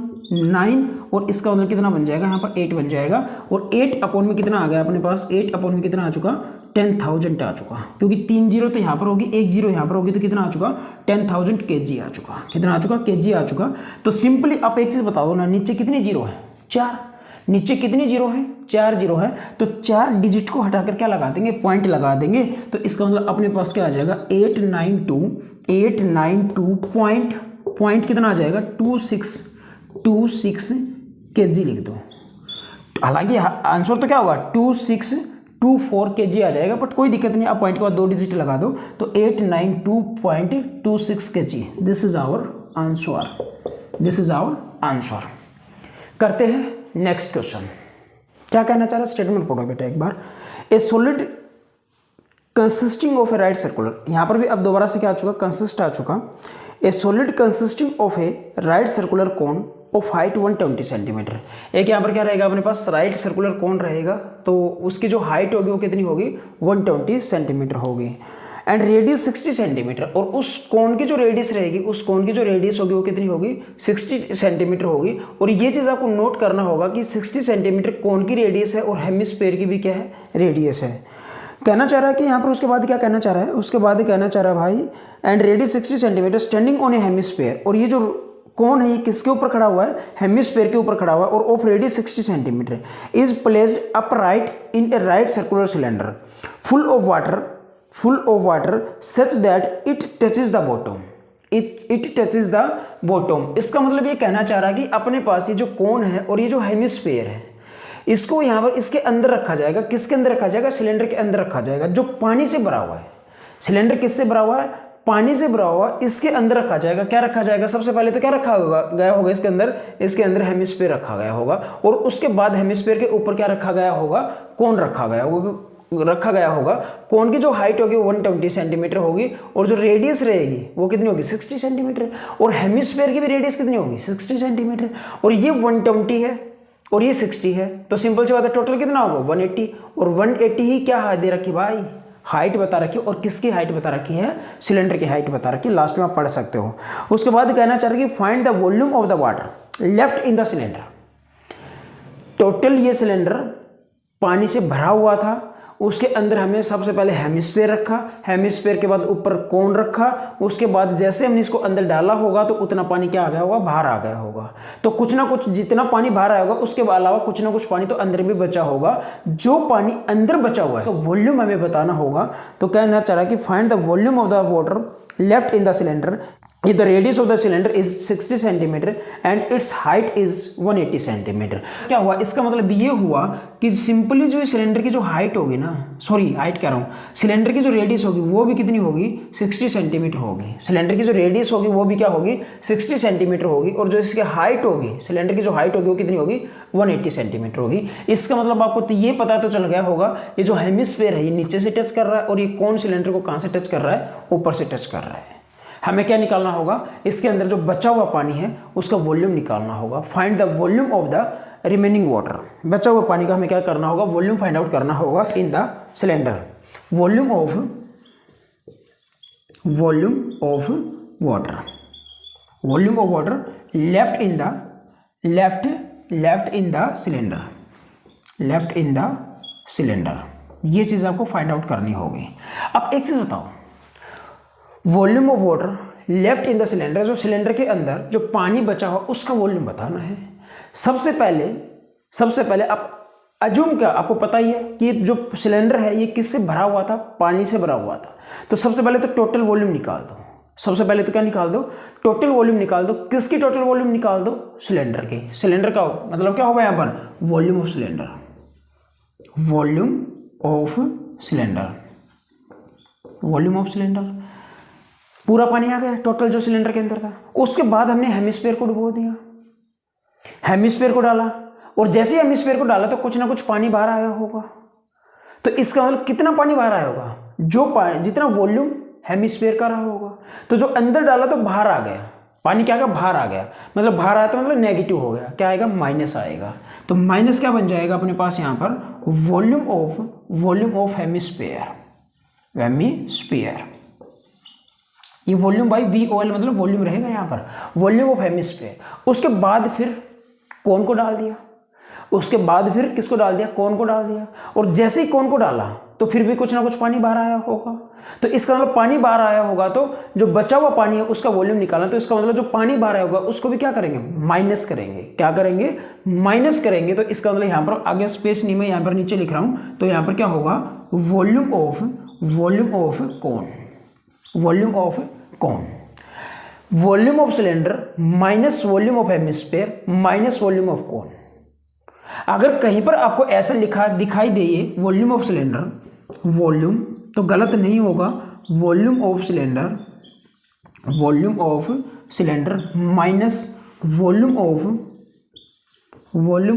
9, और इसका मतलब कितना बन जाएगा यहाँ पर 8 बन जाएगा, और 8 अपॉन में कितना आ गया अपने पास, 8 अपॉन में कितना आ चुका 10,000 आ चुका, क्योंकि 3 जीरो तो यहाँ पर होगी, 1 जीरो यहाँ पर होगी, तो कितना आ चुका 10,000 kg आ चुका, कितना आ चुका kg आ चुका। तो सिंपली आप एक चीज़ बता दो ना, नीचे कितनी जीरो है 4, नीचे कितनी जीरो है 4 जीरो है, तो 4 डिजिट को हटाकर क्या लगा देंगे, पॉइंट लगा देंगे। तो इसका मतलब अपने पास क्या आ जाएगा 892 पॉइंट कितना आ जाएगा 2626 kg लिख दो। हालांकि आंसर तो क्या होगा 2624 kg आ जाएगा, बट कोई दिक्कत नहीं, आप पॉइंट के बाद 2 डिजिट लगा दो, तो 892.26 kg, this is our answer, this is our answer. करते हैं नेक्स्ट क्वेश्चन। क्या कहना चाह रहा है, स्टेटमेंट पढ़ो बेटा एक बार। A solid consisting of a right circular, यहाँ पर भी अब दोबारा से क्या आ चुका, कंसिस्ट आ चुका। ए solid consisting of a right circular cone of height 120 centimetre. एक यहाँ पर क्या रहेगा अपने पास, राइट सर्कुलर कोन रहेगा, तो उसकी जो हाइट होगी वो कितनी होगी 120 सेंटीमीटर होगी, एंड रेडियस 60 सेंटीमीटर, और उस कोन की जो रेडियस रहेगी, उस कोन की जो रेडियस होगी वो कितनी होगी 60 सेंटीमीटर होगी। और ये चीज़ आपको नोट करना होगा कि 60 सेंटीमीटर कोन की रेडियस है और हेमिस्फीयर की भी क्या है रेडियस है। कहना चाह रहा है कि यहाँ पर उसके बाद क्या कहना चाह रहा है, उसके बाद कहना चाह रहा है भाई, and radius 60 centimetre standing on A hemisphere, और ये जो कौन है ये किसके ऊपर खड़ा हुआ है, हेमिस्फीयर के ऊपर खड़ा हुआ है, और of radius 60 centimetre, is placed upright in A right circular cylinder full of water such that it touches the bottom, it touches the bottom. इसका मतलब ये कहना चाह रहा है कि अपने पास ये जो कोन है और ये जो हेमिस्फीयर है, इसको यहाँ पर इसके अंदर रखा जाएगा, किसके अंदर रखा जाएगा, सिलेंडर के अंदर रखा जाएगा, जो पानी से भरा हुआ है। सिलेंडर किससे भरा हुआ है, पानी से भरा हुआ, इसके अंदर रखा जाएगा। क्या रखा जाएगा, सबसे पहले तो क्या रखा गया होगा इसके अंदर हेमिस्फीयर रखा गया होगा, और उसके बाद हेमिस्फीयर के ऊपर क्या रखा गया होगा, कोन रखा गया होगा। कोन की जो हाइट होगी 120 सेंटीमीटर होगी, और जो रेडियस रहेगी वो कितनी होगी 60 सेंटीमीटर, और हेमिस्फीयर की भी रेडियस कितनी होगी 60 सेंटीमीटर, और ये 120 है और ये 60 है, तो सिंपल सी बात है टोटल कितना होगा 180, और 180 ही क्या हाइट दे रखी भाई, हाइट बता रखी है, और किसकी हाइट बता रखी है, सिलेंडर की हाइट बता रखी है, लास्ट में आप पढ़ सकते हो। उसके बाद कहना चाह रहे कि find the volume of the water left in the cylinder. Total ये सिलेंडर पानी से भरा हुआ था, उसके अंदर हमने सबसे पहले हेमिस्फीयर रखा, हेमिस्फीयर के बाद ऊपर कोन रखा, उसके बाद जैसे हमने इसको अंदर डाला होगा तो उतना पानी क्या आ गया होगा, बाहर आ गया होगा। तो कुछ ना कुछ जितना पानी बाहर आया होगा उसके अलावा कुछ ना कुछ पानी तो अंदर भी बचा होगा। जो पानी अंदर बचा हुआ है तो वॉल्यूम हमें बताना होगा। तो कहना चाह रहा है कि find the volume of the water left in the cylinder if the radius of the cylinder is 60 cm and its height is 180 cm। क्या हुआ, इसका मतलब ये हुआ कि सिंपली जो सिलेंडर की जो हाइट होगी ना, सॉरी हाइट कह रहा हूँ, सिलेंडर की जो रेडियस होगी वो भी कितनी होगी 60 सेंटीमीटर होगी। सिलेंडर की जो रेडियस होगी वो भी क्या होगी 60 सेंटीमीटर होगी, और जो इसकी हाइट होगी, सिलेंडर की जो हाइट होगी वो कितनी होगी 180 सेंटीमीटर होगी। इसका मतलब आपको तो ये पता तो चल गया होगा, ये जो हेमिस्फीयर है ये नीचे से टच कर रहा है, और ये कौन सिलेंडर को कहाँ से टच कर रहा है, ऊपर से टच कर रहा है। हमें क्या निकालना होगा, इसके अंदर जो बचा हुआ पानी है उसका वॉल्यूम निकालना होगा। Find the volume of the remaining water, बचा हुआ पानी का हमें क्या करना होगा, वॉल्यूम फाइंड आउट करना होगा in the cylinder. Volume of water, volume of water left in the cylinder, ये चीज आपको फाइंड आउट करनी होगी। अब एक चीज बताओ, volume of water left in the cylinder, जो सिलेंडर के अंदर जो पानी बचा हुआ उसका वॉल्यूम बताना है। सबसे पहले आप अज्यूम, क्या आपको पता ही है कि जो सिलेंडर है ये किससे भरा हुआ था, पानी से भरा हुआ था। तो सबसे पहले तो टोटल वॉल्यूम निकाल दो, सबसे पहले तो क्या निकाल दो, टोटल वॉल्यूम निकाल दो। किसकी टोटल वॉल्यूम निकाल दो, सिलेंडर की। सिलेंडर का मतलब क्या होगा यहाँ पर, volume of cylinder, volume of cylinder. पूरा पानी आ गया टोटल जो सिलेंडर के अंदर था। उसके बाद हमने हेमिस्फीयर को डुबो दिया, हेमिस्फीयर को डाला, और जैसे ही हेमिस्फीयर को डाला तो कुछ ना कुछ पानी बाहर आया होगा। तो इसका मतलब कितना पानी बाहर आया होगा, जितना वॉल्यूम हेमिस्फीयर का रहा होगा। तो जो अंदर डाला तो बाहर आ गया पानी, क्या का बाहर आ गया, मतलब बाहर आया तो मतलब नेगेटिव हो गया, क्या आएगा, माइनस आएगा। तो माइनस क्या बन जाएगा अपने पास यहाँ पर, वॉल्यूम ऑफ हेमिस्फीयर। ये वॉल्यूम बाई VOL मतलब वॉल्यूम रहेगा यहाँ पर, वॉल्यूम ऑफ हेमिस्फीयर। उसके बाद फिर कोन को डाल दिया, उसके बाद फिर किसको डाल दिया, कोन को डाल दिया। और जैसे ही कोन को डाला तो फिर भी कुछ ना कुछ पानी बाहर आया होगा। तो इसका मतलब पानी बाहर आया होगा, तो जो बचा हुआ पानी है उसका वॉल्यूम निकालना। तो इसका मतलब जो पानी बाहर आया होगा उसको भी क्या करेंगे, माइनस करेंगे। क्या करेंगे, माइनस करेंगे। तो इसका मतलब यहाँ पर आगे स्पेस नहीं, मैं यहाँ पर नीचे लिख रहा हूँ। तो यहाँ पर क्या होगा, volume of cone, volume of cylinder minus volume of hemisphere minus volume of कोन। अगर कहीं पर आपको ऐसा लिखा दिखाई दे ये वॉल्यूम ऑफ सिलेंडर, वॉल्यूम तो गलत नहीं होगा, volume of cylinder minus volume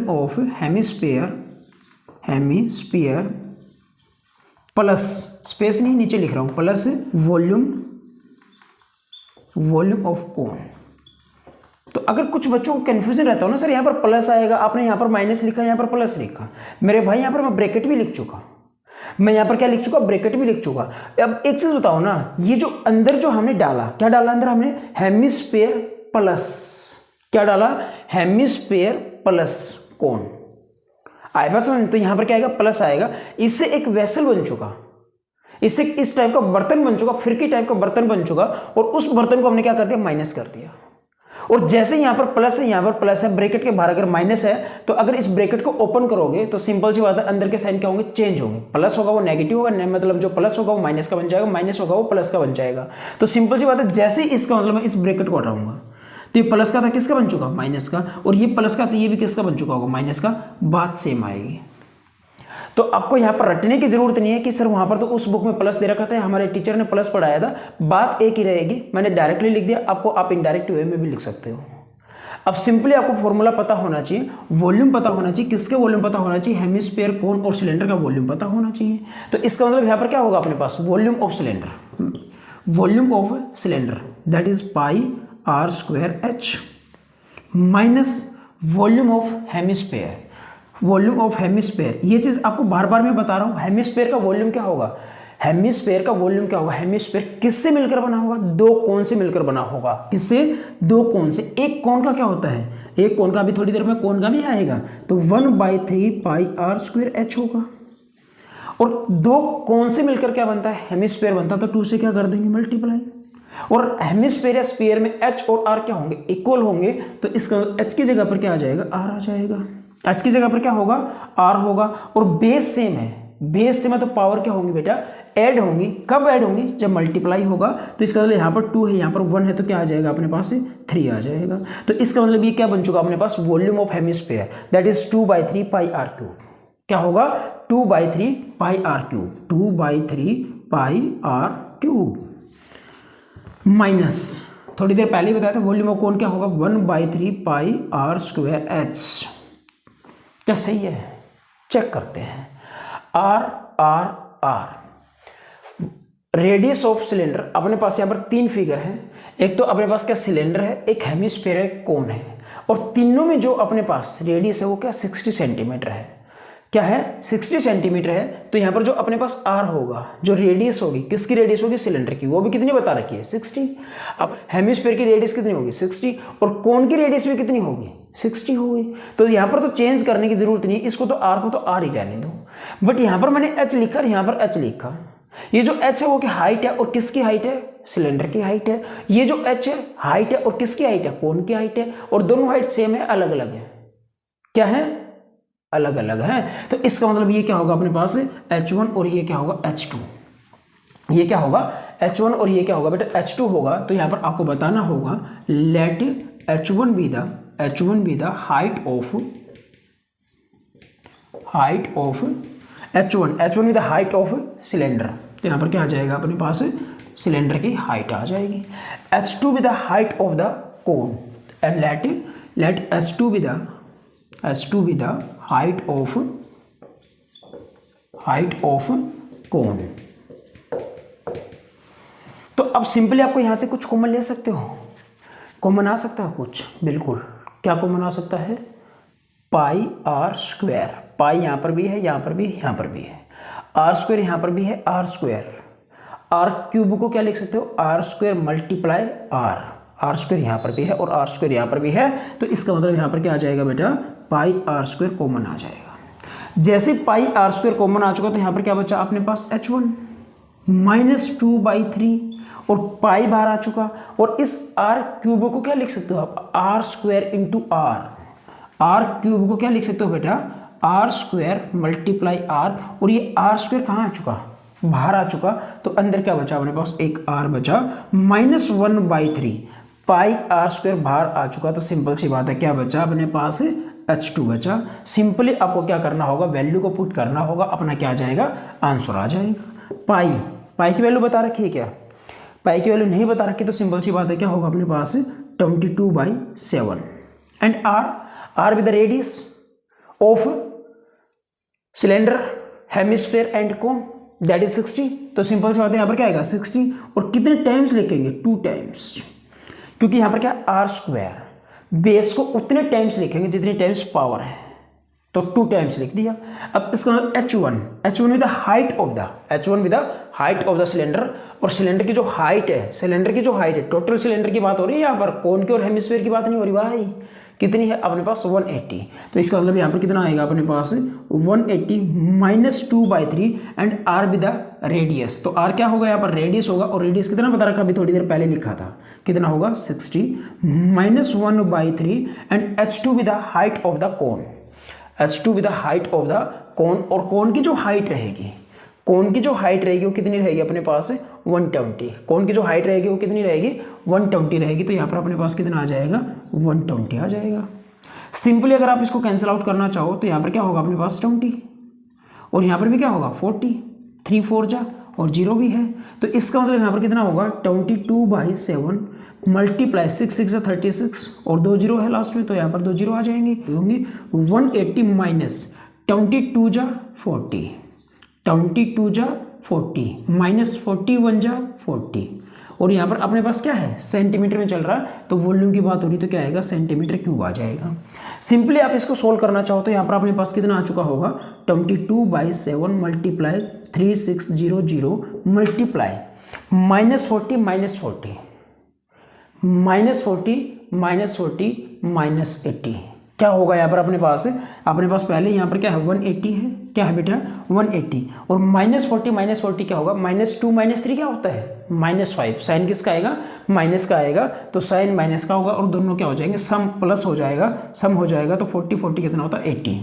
of hemisphere plus, space नहीं नीचे लिख रहा हूं, प्लस वॉल्यूम ऑफ कोन। तो अगर कुछ बच्चों को कंफ्यूजन रहता हो ना, सर यहाँ पर प्लस आएगा, आपने यहाँ पर माइनस लिखा, यहाँ पर प्लस लिखा। मेरे भाई यहाँ पर मैं ब्रैकेट भी लिख चुका, मैं यहाँ पर क्या लिख चुका, ब्रैकेट भी लिख चुका। अब एक चीज बताओ ना, ये जो अंदर जो हमने डाला, क्या डाला अंदर हमने, हेमिस्फीयर प्लस, क्या डाला, हेमिस्फीयर प्लस कोन। आए बात समझ। तो यहाँ पर क्या आएगा, प्लस आएगा। इससे एक वेसल बन चुका, इससे इस टाइप का बर्तन बन चुका, फिरकी टाइप का बर्तन बन चुका, और उस बर्तन को हमने क्या कर दिया, माइनस कर दिया। और जैसे यहाँ पर प्लस है, यहाँ पर प्लस है, ब्रैकेट के बाहर अगर माइनस है, तो अगर इस ब्रैकेट को ओपन करोगे तो सिंपल सी बात है, अंदर के साइन क्या होंगे, चेंज होंगे। प्लस होगा वो नेगेटिव होगा, मतलब जो प्लस होगा वो माइनस का बन जाएगा, माइनस होगा वो प्लस का बन जाएगा। तो सिंपल सी बात है, जैसे ही इसका मतलब मैं इस ब्रैकेट को हटाऊंगा तो ये प्लस का था, किसका बन चुका, माइनस का, और ये प्लस का तो ये भी किसका बन चुका होगा, माइनस का। बात सेम आएगी। तो आपको यहाँ पर रटने की जरूरत नहीं है कि सर वहां पर तो उस बुक में प्लस दे रखा था, हमारे टीचर ने प्लस पढ़ाया था। बात एक ही रहेगी, मैंने डायरेक्टली लिख दिया, आपको आप इनडायरेक्ट वे में भी लिख सकते हो। अब सिंपली आपको फॉर्मूला पता होना चाहिए, वॉल्यूम पता होना चाहिए, किसके वॉल्यूम पता होना चाहिए, हेमिस्फीयर, कोन और सिलेंडर का वॉल्यूम पता होना चाहिए। तो इसका मतलब यहाँ पर क्या होगा अपने पास, volume of cylinder that is πr²h minus volume of hemisphere, volume of hemisphere. ये चीज आपको बार बार मैं बता रहा हूं, हेमिस्फीयर का वॉल्यूम क्या होगा, हेमिस्फीयर का वॉल्यूम क्या होगा, हेमिस्फीयर किससे मिलकर बना होगा, दो कोन से मिलकर बना होगा। किससे, दो कोन से। एक कोन का क्या होता है, एक कोन का, अभी थोड़ी देर में कोन का भी आएगा, तो 1/3 πr²h होगा। और दो कोन से मिलकर क्या बनता है, हेमिस्फीयर बनता है। तो 2 से क्या कर देंगे, मल्टीप्लाई। और हेमिस्फीयर या स्फीयर में h और r क्या होंगे, इक्वल होंगे। तो इसका h की जगह पर क्या आ जाएगा, r आ जाएगा। h की जगह पर क्या होगा, r होगा। और बेस सेम है, बेस सेम है, तो पावर क्या होंगी बेटा, ऐड होंगी। कब ऐड होंगी, जब मल्टीप्लाई होगा। तो इसका मतलब यहाँ पर 2 है, यहाँ पर 1 है, तो क्या आ जाएगा अपने पास, 3 आ जाएगा। तो इसका मतलब ये क्या बन चुका अपने पास, volume of hemisphere that is 2/3 πr³। क्या होगा, 2/3 πr³, 2/3 πr³ माइनस, थोड़ी देर पहले ही बताया था, वॉल्यूम ऑफ कोन क्या होगा, 1/3 πr²h। क्या सही है, चेक करते हैं। r रेडियस ऑफ सिलेंडर, अपने पास यहाँ पर 3 फिगर हैं। एक तो अपने पास क्या सिलेंडर है, एक हेमिस्फीयर है, कोन है। और तीनों में जो अपने पास रेडियस है वो क्या 60 सेंटीमीटर है। क्या है 60 सेंटीमीटर है। तो यहाँ पर जो अपने पास आर होगा, जो रेडियस होगी, किसकी रेडियस होगी, सिलेंडर की, वो भी कितनी बता रखी है 60। अब हेमिस्फीयर की रेडियस कितनी होगी 60 और कोन की रेडियस भी कितनी होगी 60 होगी। तो यहाँ पर तो चेंज करने की जरूरत नहीं, इसको तो आर को तो आर ही रहने दो। बट यहाँ पर मैंने एच लिखा और यहाँ पर एच लिखा। ये जो एच है वो क्या हाइट है और किसकी हाइट है, सिलेंडर की हाइट है। ये जो एच है हाइट है और किसकी हाइट है, कोन की हाइट है। और दोनों हाइट सेम है, अलग अलग है। क्या है, अलग अलग है। तो इसका मतलब ये क्या होगा अपने पास H1 और ये क्या होगा H2। ये क्या होगा H1 और ये क्या होगा बेटा H2 होगा। तो यहां पर आपको बताना होगा let H1 be the height of H1 be the height of cylinder. तो यहां पर क्या आ जाएगा अपने पास, सिलेंडर की हाइट आ जाएगी। H2 be the height of the cone. Let H2 be the height of cone. तो अब सिंपली आपको यहां से कुछ कॉमन ले सकते हो, कॉमन आ सकता है कुछ, बिल्कुल। क्या कॉमन आ सकता है, पाई आर स्क्वायर। पाई यहां पर भी है, यहां पर भी है, यहां पर भी है। आर स्क्वायर यहां पर भी है, आर स्क्वायर। आर क्यूब को क्या लिख सकते हो, r square multiply r. R square यहाँ पर भी है और आर स्क्वायर यहाँ पर भी है। तो इसका मतलब यहाँ पर क्या आ जाएगा बेटा, पाई आर स्क्वायर कॉमन आ जाएगा। जैसे पाई आर स्क्वायर कॉमन आ चुका तो यहाँ पर क्या बचा अपने पास H1 -2/3 और पाई बाहर आ चुका। और इस आर क्यूब को क्या लिख सकते हो आप, r square into r. R cube को क्या लिख सकते हो बेटा, आर स्क्वायर मल्टीप्लाई आर। और ये आर स्क्वायर कहाँ आ चुका, बाहर आ चुका। तो अंदर क्या बचा अपने पास, एक आर बचा -1/3। पाई आर स्क्वायर बाहर आ चुका। तो सिंपल सी बात है, क्या बचा अपने पास, H2 बचा। सिंपली आपको क्या करना होगा, वैल्यू को पुट करना होगा, अपना क्या आ जाएगा, आंसर आ जाएगा। पाई की वैल्यू बता रखी है क्या, पाई की वैल्यू नहीं बता रखी। तो सिंपल सी बात है, क्या होगा अपने पास 22/7। And r with the radius of cylinder hemisphere and cone that is 60। तो सिंपल सी बात है, यहाँ पर क्या आएगा 60। और कितने टाइम्स लिखेंगे, 2 टाइम्स, क्योंकि यहाँ पर क्या आर स्क्वायर बेस को उतने टाइम्स लिखेंगे जितने टाइम्स पावर है। तो 2 टाइम्स लिख दिया। अब इसका मतलब H1 with the height of the cylinder. और सिलेंडर की जो हाइट है, टोटल सिलेंडर की बात हो रही है, यहाँ पर कोन की और हेमिस्फीयर की बात नहीं हो रही भाई। कितनी है अपने पास 180। तो इसका मतलब यहाँ पर कितना आएगा अपने पास 180 -2/3 and r with the radius. तो आर क्या होगा, यहाँ पर रेडियस होगा। और रेडियस कितना बता रखा, अभी थोड़ी देर पहले लिखा था, कितना होगा 60 -1/3 and H2 with the height of the cone. H2 with the height of the कोन। और कोन की जो हाइट रहेगी, वो कितनी रहेगी अपने पास 120। कोन की जो हाइट रहेगी वो कितनी रहेगी 120 रहेगी। तो यहाँ पर अपने पास कितना आ जाएगा 120 आ जाएगा। सिंपली अगर आप इसको कैंसिल आउट करना चाहो तो यहाँ पर क्या होगा अपने पास 20 और यहाँ पर भी क्या होगा 40, 3 4 जा और 0 भी है। तो इसका मतलब यहाँ पर कितना होगा 22/7 मल्टीप्लाई 6 6 36 और 2 0 है लास्ट में। तो यहाँ पर 2 0 आ जाएंगे, होंगे 180 माइनस 22 जा 40, 22 जा 40 माइनस 41 जा 40। और यहाँ पर अपने पास क्या है सेंटीमीटर में चल रहा है, तो वॉल्यूम की बात हो रही तो क्या आएगा सेंटीमीटर क्यूब आ जाएगा। सिंपली आप इसको सोल्व करना चाहो तो यहाँ पर अपने पास कितना आ चुका होगा 22/7 मल्टीप्लाई 3600 मल्टीप्लाई -40 -40 क्या होगा यहाँ पर अपने पास पहले यहाँ पर क्या है 180 है, क्या है बेटा 180 और -40 क्या होगा -2 -3 क्या होता है -5। साइन किसका आएगा माइनस का आएगा, तो साइन माइनस का होगा और दोनों क्या हो जाएंगे सम प्लस हो जाएगा, सम हो जाएगा। तो 40 कितना होता है 80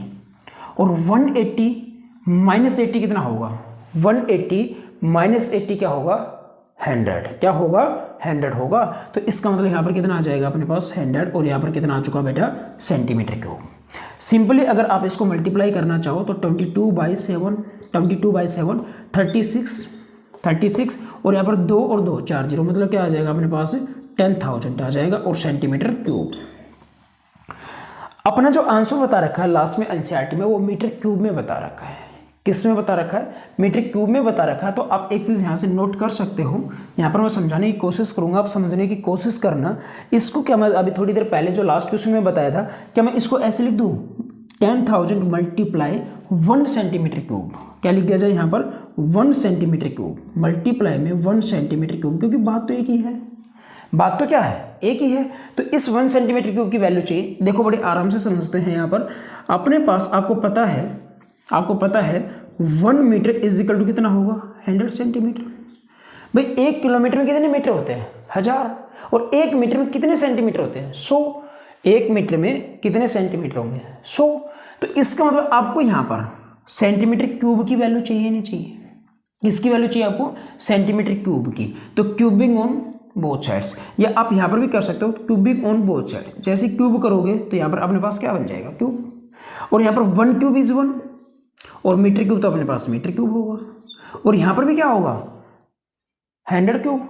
और 180 -80 कितना होगा 180 -80 क्या होगा 100, क्या होगा 100 होगा। तो इसका मतलब यहाँ पर कितना आ जाएगा अपने पास 100 और यहाँ पर कितना आ चुका बेटा सेंटीमीटर क्यूब। सिंपली अगर आप इसको मल्टीप्लाई करना चाहो तो 22/7 36 और यहाँ पर 2 और 2 4 0 मतलब क्या आ जाएगा अपने पास 10,000 आ जाएगा और सेंटीमीटर क्यूब। अपना जो आंसर बता रखा है लास्ट में एनसीईआरटी में वो मीटर क्यूब में बता रखा है। किस में बता रखा है, मीटर क्यूब में बता रखा है। तो आप एक चीज़ यहाँ से नोट कर सकते हो, यहाँ पर मैं समझाने की कोशिश करूँगा, आप समझने की कोशिश करना। इसको क्या मैं अभी थोड़ी देर पहले जो लास्ट क्वेश्चन में बताया था, क्या मैं इसको ऐसे लिख दूँ 10,000 मल्टीप्लाई 1 सेंटीमीटर क्यूब, क्या लिख दिया जाए यहाँ पर 1 सेंटीमीटर क्यूब मल्टीप्लाई में 1 सेंटीमीटर क्यूब, क्योंकि बात तो एक ही है, बात तो क्या है, एक ही है। तो इस 1 सेंटीमीटर क्यूब की वैल्यू चाहिए। देखो बड़े आराम से समझते हैं। यहाँ पर अपने पास आपको पता है 1 मीटर इज इक्वल टू कितना होगा 100 सेंटीमीटर। भाई 1 किलोमीटर में कितने मीटर होते हैं 1000, और 1 मीटर में कितने सेंटीमीटर होते हैं 100। 1 मीटर में कितने सेंटीमीटर होंगे 100। तो इसका मतलब आपको यहाँ पर सेंटीमीटर क्यूब की वैल्यू चाहिए नहीं चाहिए, किसकी वैल्यू चाहिए आपको सेंटीमीटर क्यूब की। तो क्यूबिंग ऑन बोथ साइड्स, या आप यहाँ पर भी कर सकते हो क्यूबिंग ऑन बोथ साइड्स। जैसे क्यूब करोगे तो यहाँ पर अपने पास क्या बन जाएगा क्यूब, और यहाँ पर 1 क्यूब इज 1, और मीटर क्यूब तो अपने पास मीटर क्यूब होगा, और यहाँ पर भी क्या होगा 100 क्यूब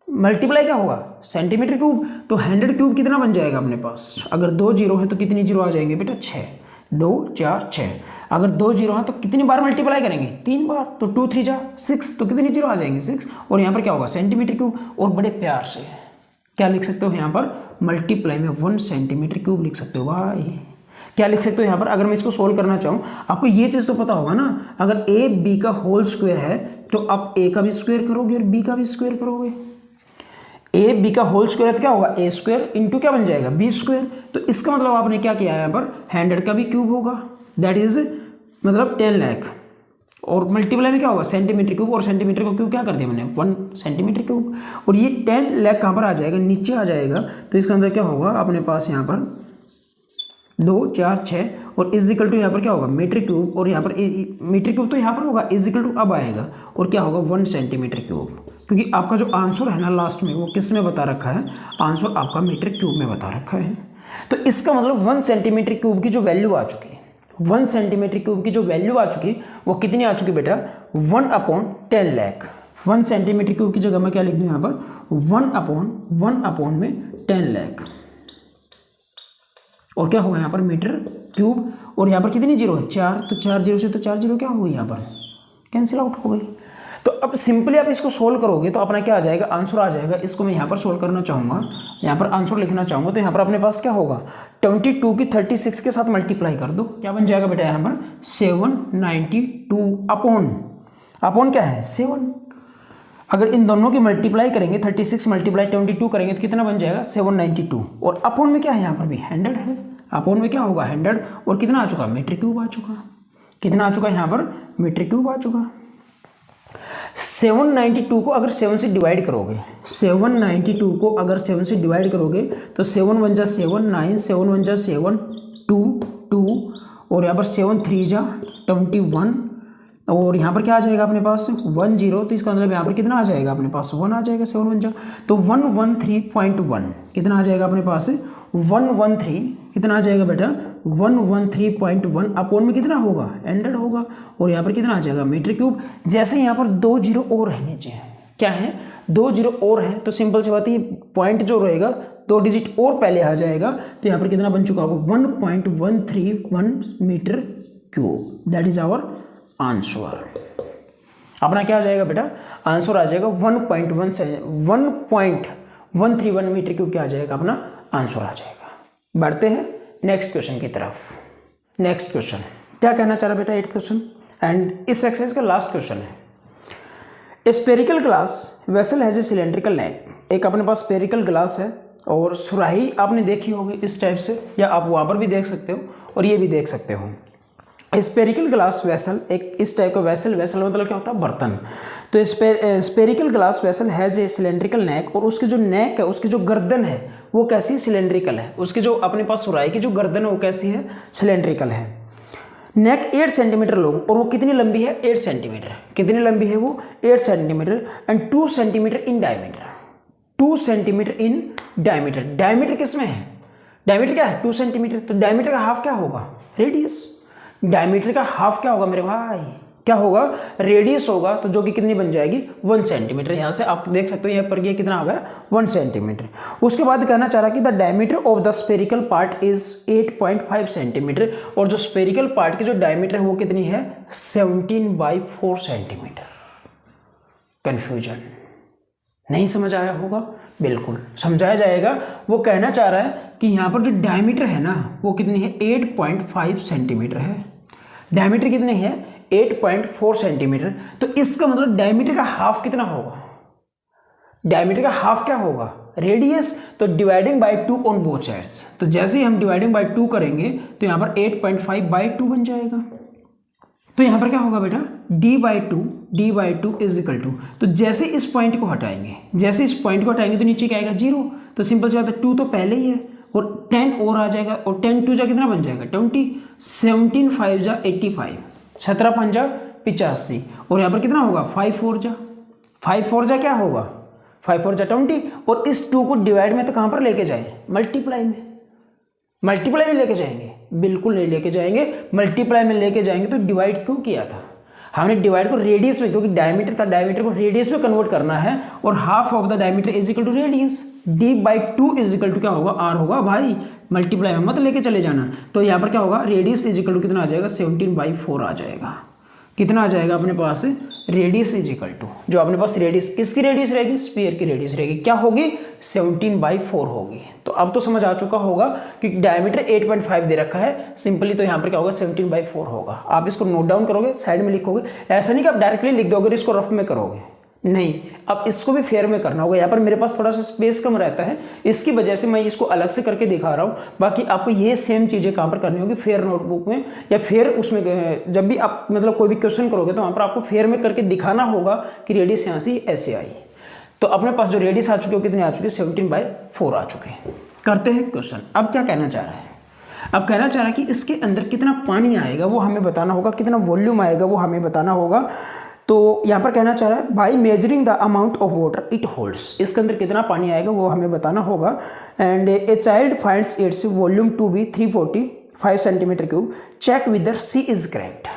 मल्टीप्लाई क्या होगा सेंटीमीटर क्यूब। तो 100 क्यूब कितना बन जाएगा अपने पास, अगर 2 जीरो है तो कितनी जीरो आ जाएंगे बेटा 6, 2 4 6। अगर 2 जीरो है तो कितनी बार मल्टीप्लाई करेंगे 3 बार, तो 2 3 जा 6, तो कितनी जीरो आ जाएंगे 6, और यहाँ पर क्या होगा सेंटीमीटर क्यूब। और बड़े प्यार से क्या लिख सकते हो यहाँ पर मल्टीप्लाई में 1 सेंटीमीटर क्यूब लिख सकते हो भाई। क्या लिख सकते हो यहाँ पर, अगर मैं इसको सोल्व करना चाहूँ, आपको ये चीज़ तो पता होगा ना, अगर ए बी का होल स्क्वायर है तो आप ए का भी स्क्वायर करोगे और बी का भी स्क्वायर करोगे। ए बी का होल स्क्वायर है तो क्या होगा ए स्क्वायर इंटू क्या बन जाएगा बी स्क्वायर। तो इसका मतलब आपने क्या किया है यहाँ पर 100 का भी क्यूब होगा, दैट इज मतलब 10 लाख, और मल्टीप्लाई में क्या होगा सेंटीमीटर क्यूब, और सेंटीमीटर को क्यूब क्या कर दिया मैंने 1 सेंटीमीटर क्यूब, और ये 10 लाख कहाँ पर आ जाएगा नीचे आ जाएगा। तो इसका अंदर क्या होगा अपने पास यहाँ पर 2 4 6, और इज इक्वल टू यहाँ पर क्या होगा मीटर क्यूब, और यहाँ पर मीटर क्यूब तो यहाँ पर होगा इज इक्वल टू अब आएगा, और क्या होगा 1 सेंटीमीटर क्यूब, क्योंकि आपका जो आंसर है ना लास्ट में वो किस में बता रखा है, आंसर आपका मीटर क्यूब में बता रखा है। तो इसका मतलब 1 सेंटीमीटर क्यूब की जो वैल्यू आ चुकी है, 1 सेंटीमीटर क्यूब की जो वैल्यू आ चुकी वो कितनी आ चुकी बेटा 1/10 लाख। 1 सेंटीमीटर क्यूब की जगह मैं क्या लिख दूँ यहाँ पर 1/1 में 10 लाख, और क्या होगा यहाँ पर मीटर क्यूब, और यहाँ पर कितनी जीरो है 4, तो 4 जीरो से तो 4 जीरो क्या हो गई यहाँ पर कैंसिल आउट हो गई। तो अब सिंपली आप इसको सोल्व करोगे तो अपना क्या आ जाएगा आंसर आ जाएगा। इसको मैं यहाँ पर सोल्व करना चाहूँगा, यहाँ पर आंसर लिखना चाहूँगा, तो यहाँ पर अपने पास क्या होगा 22 की 36 के साथ मल्टीप्लाई कर दो, क्या बन जाएगा बेटा यहाँ पर 792 अपॉन क्या है 7। अगर इन दोनों की मल्टीप्लाई करेंगे 36 मल्टीप्लाई 22 करेंगे तो कितना बन जाएगा 792, और अपॉन में क्या है यहाँ पर भी 100 है, अपॉन में क्या होगा 100, और कितना आ चुका मीटर क्यूब आ चुका, कितना आ चुका यहाँ पर मीटर क्यूब आ चुका। 792 को अगर 7 से डिवाइड करोगे, 792 को अगर 7 से डिवाइड करोगे तो 7 1 जा 7, 9 7 1 जा 7, 2 2, और यहाँ पर 7 3 जा 21, और यहाँ पर क्या आ जाएगा अपने पास 10, तो इसका मतलब यहाँ पर कितना आ जाएगा अपने पास 1 आ जाएगा, 7 1 जा तो 113.1, कितना आ जाएगा अपने पास 113, कितना आ जाएगा बेटा 113.1 अपॉन में कितना होगा 100 होगा, और यहाँ पर कितना आ जाएगा मीटर क्यूब। जैसे यहाँ पर 2 जीरो और रहने चाहिए, क्या है 2 जीरो और है, तो सिंपल सी बात है पॉइंट जो रहेगा 2 डिजिट और पहले आ जाएगा, तो यहाँ पर कितना बन चुका होगा 1.131 metre cube, that is our answer. अपना क्या आ जाएगा बेटा आंसर आ जाएगा 1.131 मीटर क्यूब, क्या आ जाएगा अपना आंसर आ जाएगा। बढ़ते हैं नेक्स्ट क्वेश्चन की तरफ। नेक्स्ट क्वेश्चन क्या कहना चाह रहा बेटा 8th क्वेश्चन, एंड इस एक्सरसाइज का लास्ट क्वेश्चन है। Spherical glass vessel has a cylindrical neck, एक अपने पास स्पेरिकल ग्लास है और सुराही आपने देखी होगी इस टाइप से, या आप वहाँ पर भी देख सकते हो और ये भी देख सकते हो। स्पेरिकल ग्लास वेसल एक इस टाइप का वेसल मतलब क्या होता है बर्तन। तो spherical glass vessel has a cylindrical neck, और उसकी जो नेक है उसकी जो गर्दन है वो कैसी सिलेंड्रिकल है, उसकी जो अपने पास सुराही की जो गर्दन है वो कैसी है सिलेंड्रिकल है। नेक 8 सेंटीमीटर लॉन्ग, और वो कितनी लंबी है 8 सेंटीमीटर, कितनी लंबी है वो 8 centimetre, and 2 centimetre in diameter, 2 centimetre in diameter. Diameter किस में है, डायमीटर क्या है 2 सेंटीमीटर, तो डायमीटर का हाफ क्या होगा रेडियस, डायमीटर का हाफ क्या होगा मेरे भाई क्या होगा, रेडियस होगा, तो जो कि कितनी बन जाएगी 1 सेंटीमीटर। यहाँ से आप देख सकते हो यहाँ पर ये कितना हो गया 1 सेंटीमीटर। उसके बाद कहना चाह रहा कि the diameter of the spherical part is 8.5 centimetre, और जो स्फेरिकल पार्ट की जो डायमीटर है वो कितनी है 17/4 सेंटीमीटर। कंफ्यूजन नहीं समझ आया होगा, बिल्कुल समझाया जाएगा। वो कहना चाह रहा है कि यहाँ पर जो डायमीटर है ना वो कितनी है 8.5 सेंटीमीटर है। डायमीटर कितनी है 8.4 सेंटीमीटर। तो इसका मतलब डायमीटर का हाफ कितना होगा, डायमीटर का हाफ क्या होगा रेडियस, तो dividing by 2 on both sides. तो जैसे ही हम डिवाइडिंग बाय 2 करेंगे तो यहाँ पर 8.5/2 बन जाएगा। तो यहाँ पर क्या होगा बेटा d/2 इज इक्वल टू, तो जैसे इस पॉइंट को हटाएंगे, जैसे इस पॉइंट को हटाएंगे तो नीचे क्या आएगा 0। तो सिंपल सी बात है 2 तो पहले ही है और 10 और आ जाएगा, और 10 2 जा कितना बन जाएगा 20, 17 5 जा 85, 17 5 जा 85, और यहाँ पर कितना होगा 5 4 जा क्या होगा 5 4 जा 20, और इस 2 को डिवाइड में तो कहाँ पर लेके जाए मल्टीप्लाई में लेके जाएंगे, बिल्कुल नहीं लेके जाएंगे, मल्टीप्लाई में लेके जाएंगे। तो डिवाइड क्यों किया था हमने, डिवाइड को रेडियस में, क्योंकि डायमीटर था, डायमीटर को रेडियस में कन्वर्ट करना है, और half of the diameter is equal to radius. d/2 is equal to क्या होगा r होगा भाई, मल्टीप्लाई में मत लेके चले जाना। तो यहाँ पर क्या होगा रेडियस इज इक्वल टू कितना आ जाएगा 17/4 आ जाएगा। कितना आ जाएगा अपने पास रेडियस इज इक्वल टू, जो अपने पास रेडियस किसकी रेडियस रहेगी स्फीयर की रेडियस रहेगी, क्या होगी 17/4 होगी। तो अब तो समझ आ चुका होगा कि डायमीटर 8.5 दे रखा है, सिंपली तो यहाँ पर क्या होगा 17/4 होगा। आप इसको नोट डाउन करोगे, साइड में लिखोगे, ऐसा नहीं कि आप डायरेक्टली लिख दोगे इसको रफ में करोगे, नहीं, अब इसको भी फेयर में करना होगा। यहाँ पर मेरे पास थोड़ा सा स्पेस कम रहता है, इसकी वजह से मैं इसको अलग से करके दिखा रहा हूँ। बाकी आपको ये सेम चीज़ें कहाँ पर करनी होगी फेयर नोटबुक में, या फेयर उसमें जब भी आप मतलब कोई भी क्वेश्चन करोगे तो वहाँ पर आपको फेयर में करके दिखाना होगा कि रेडियस यहाँ से ऐसे आई। तो अपने पास जो रेडियस आ चुकी है कितनी आ चुकी है 17/4 आ चुके हैं। करते हैं क्वेश्चन। अब क्या कहना चाह रहा है, अब कहना चाह रहा है कि इसके अंदर कितना पानी आएगा वो हमें बताना होगा, कितना वॉल्यूम आएगा वो हमें बताना होगा। तो यहाँ पर कहना चाह रहा है by measuring the amount of water it holds, इसके अंदर कितना पानी आएगा वो हमें बताना होगा। And a child finds its volume to be 345 centimetre cube, check whether she is correct.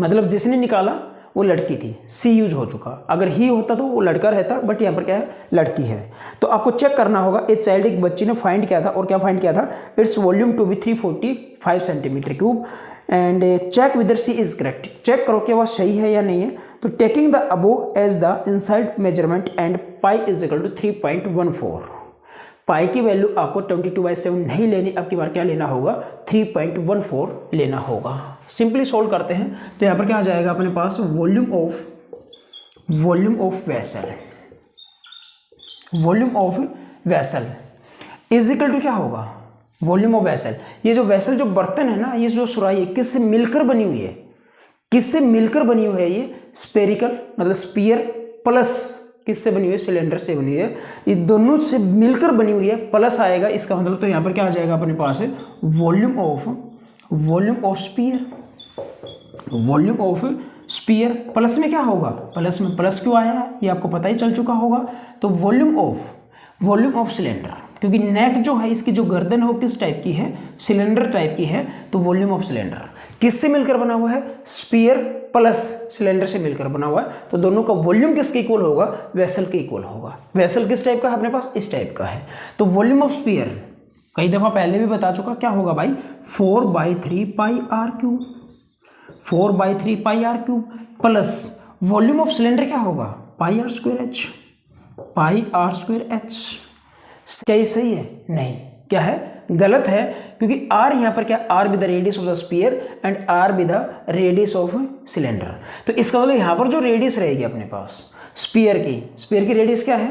मतलब जिसने निकाला वो लड़की थी, सी यूज हो चुका, अगर ही होता तो वो लड़का रहता, बट यहाँ पर क्या है लड़की है। तो आपको चेक करना होगा, ए चाइल्ड एक बच्ची ने फाइंड किया था, और क्या फाइंड किया था its volume to be 345 centimetre cube, and check whether she is correct, check करो कि वह सही है या नहीं है। तो taking the above as the inside measurement and pi is equal to 3.14, pi की वैल्यू आपको 22/7 नहीं लेनी, अब की बार क्या लेना होगा 3.14 लेना होगा। सिंपली सोल्व करते हैं। तो यहाँ पर क्या आ जाएगा अपने पास volume of vessel is equal to क्या होगा वॉल्यूम ऑफ वेसल। ये जो वेसल जो बर्तन है ना, ये जो सुराही है किससे मिलकर बनी हुई है, किससे मिलकर बनी हुई है ये स्पेरिकल मतलब स्पीयर प्लस किससे बनी हुई है सिलेंडर से बनी हुई है, ये दोनों से मिलकर बनी हुई है, प्लस आएगा इसका मतलब। तो यहाँ पर क्या आ जाएगा अपने पास है वॉल्यूम ऑफ स्पीयर प्लस में क्या होगा, प्लस में प्लस क्यों आया है ये आपको पता ही चल चुका होगा। तो वॉल्यूम ऑफ सिलेंडर, क्योंकि नेक जो है इसकी जो गर्दन है वो किस टाइप की है सिलेंडर टाइप की है, तो वॉल्यूम ऑफ सिलेंडर किससे मिलकर बना हुआ है स्पीयर प्लस सिलेंडर से मिलकर बना हुआ है, तो दोनों का वॉल्यूम किसके इक्वल होगा वेसल के इक्वल होगा। वेसल किस टाइप का है अपने पास इस टाइप का है। तो वॉल्यूम ऑफ स्पीयर कई दफा पहले भी बता चुका, क्या होगा भाई 4/3 pi r cube, 4/3 pi r cube plus volume of cylinder क्या होगा पाई आर स्क्वायर एच। क्या ये सही है, नहीं, क्या है गलत है, क्योंकि आर यहाँ पर क्या r with the radius of the sphere and r with the radius of cylinder. तो इसका मतलब यहाँ पर जो रेडियस रहेगी अपने पास स्पीयर की रेडियस क्या है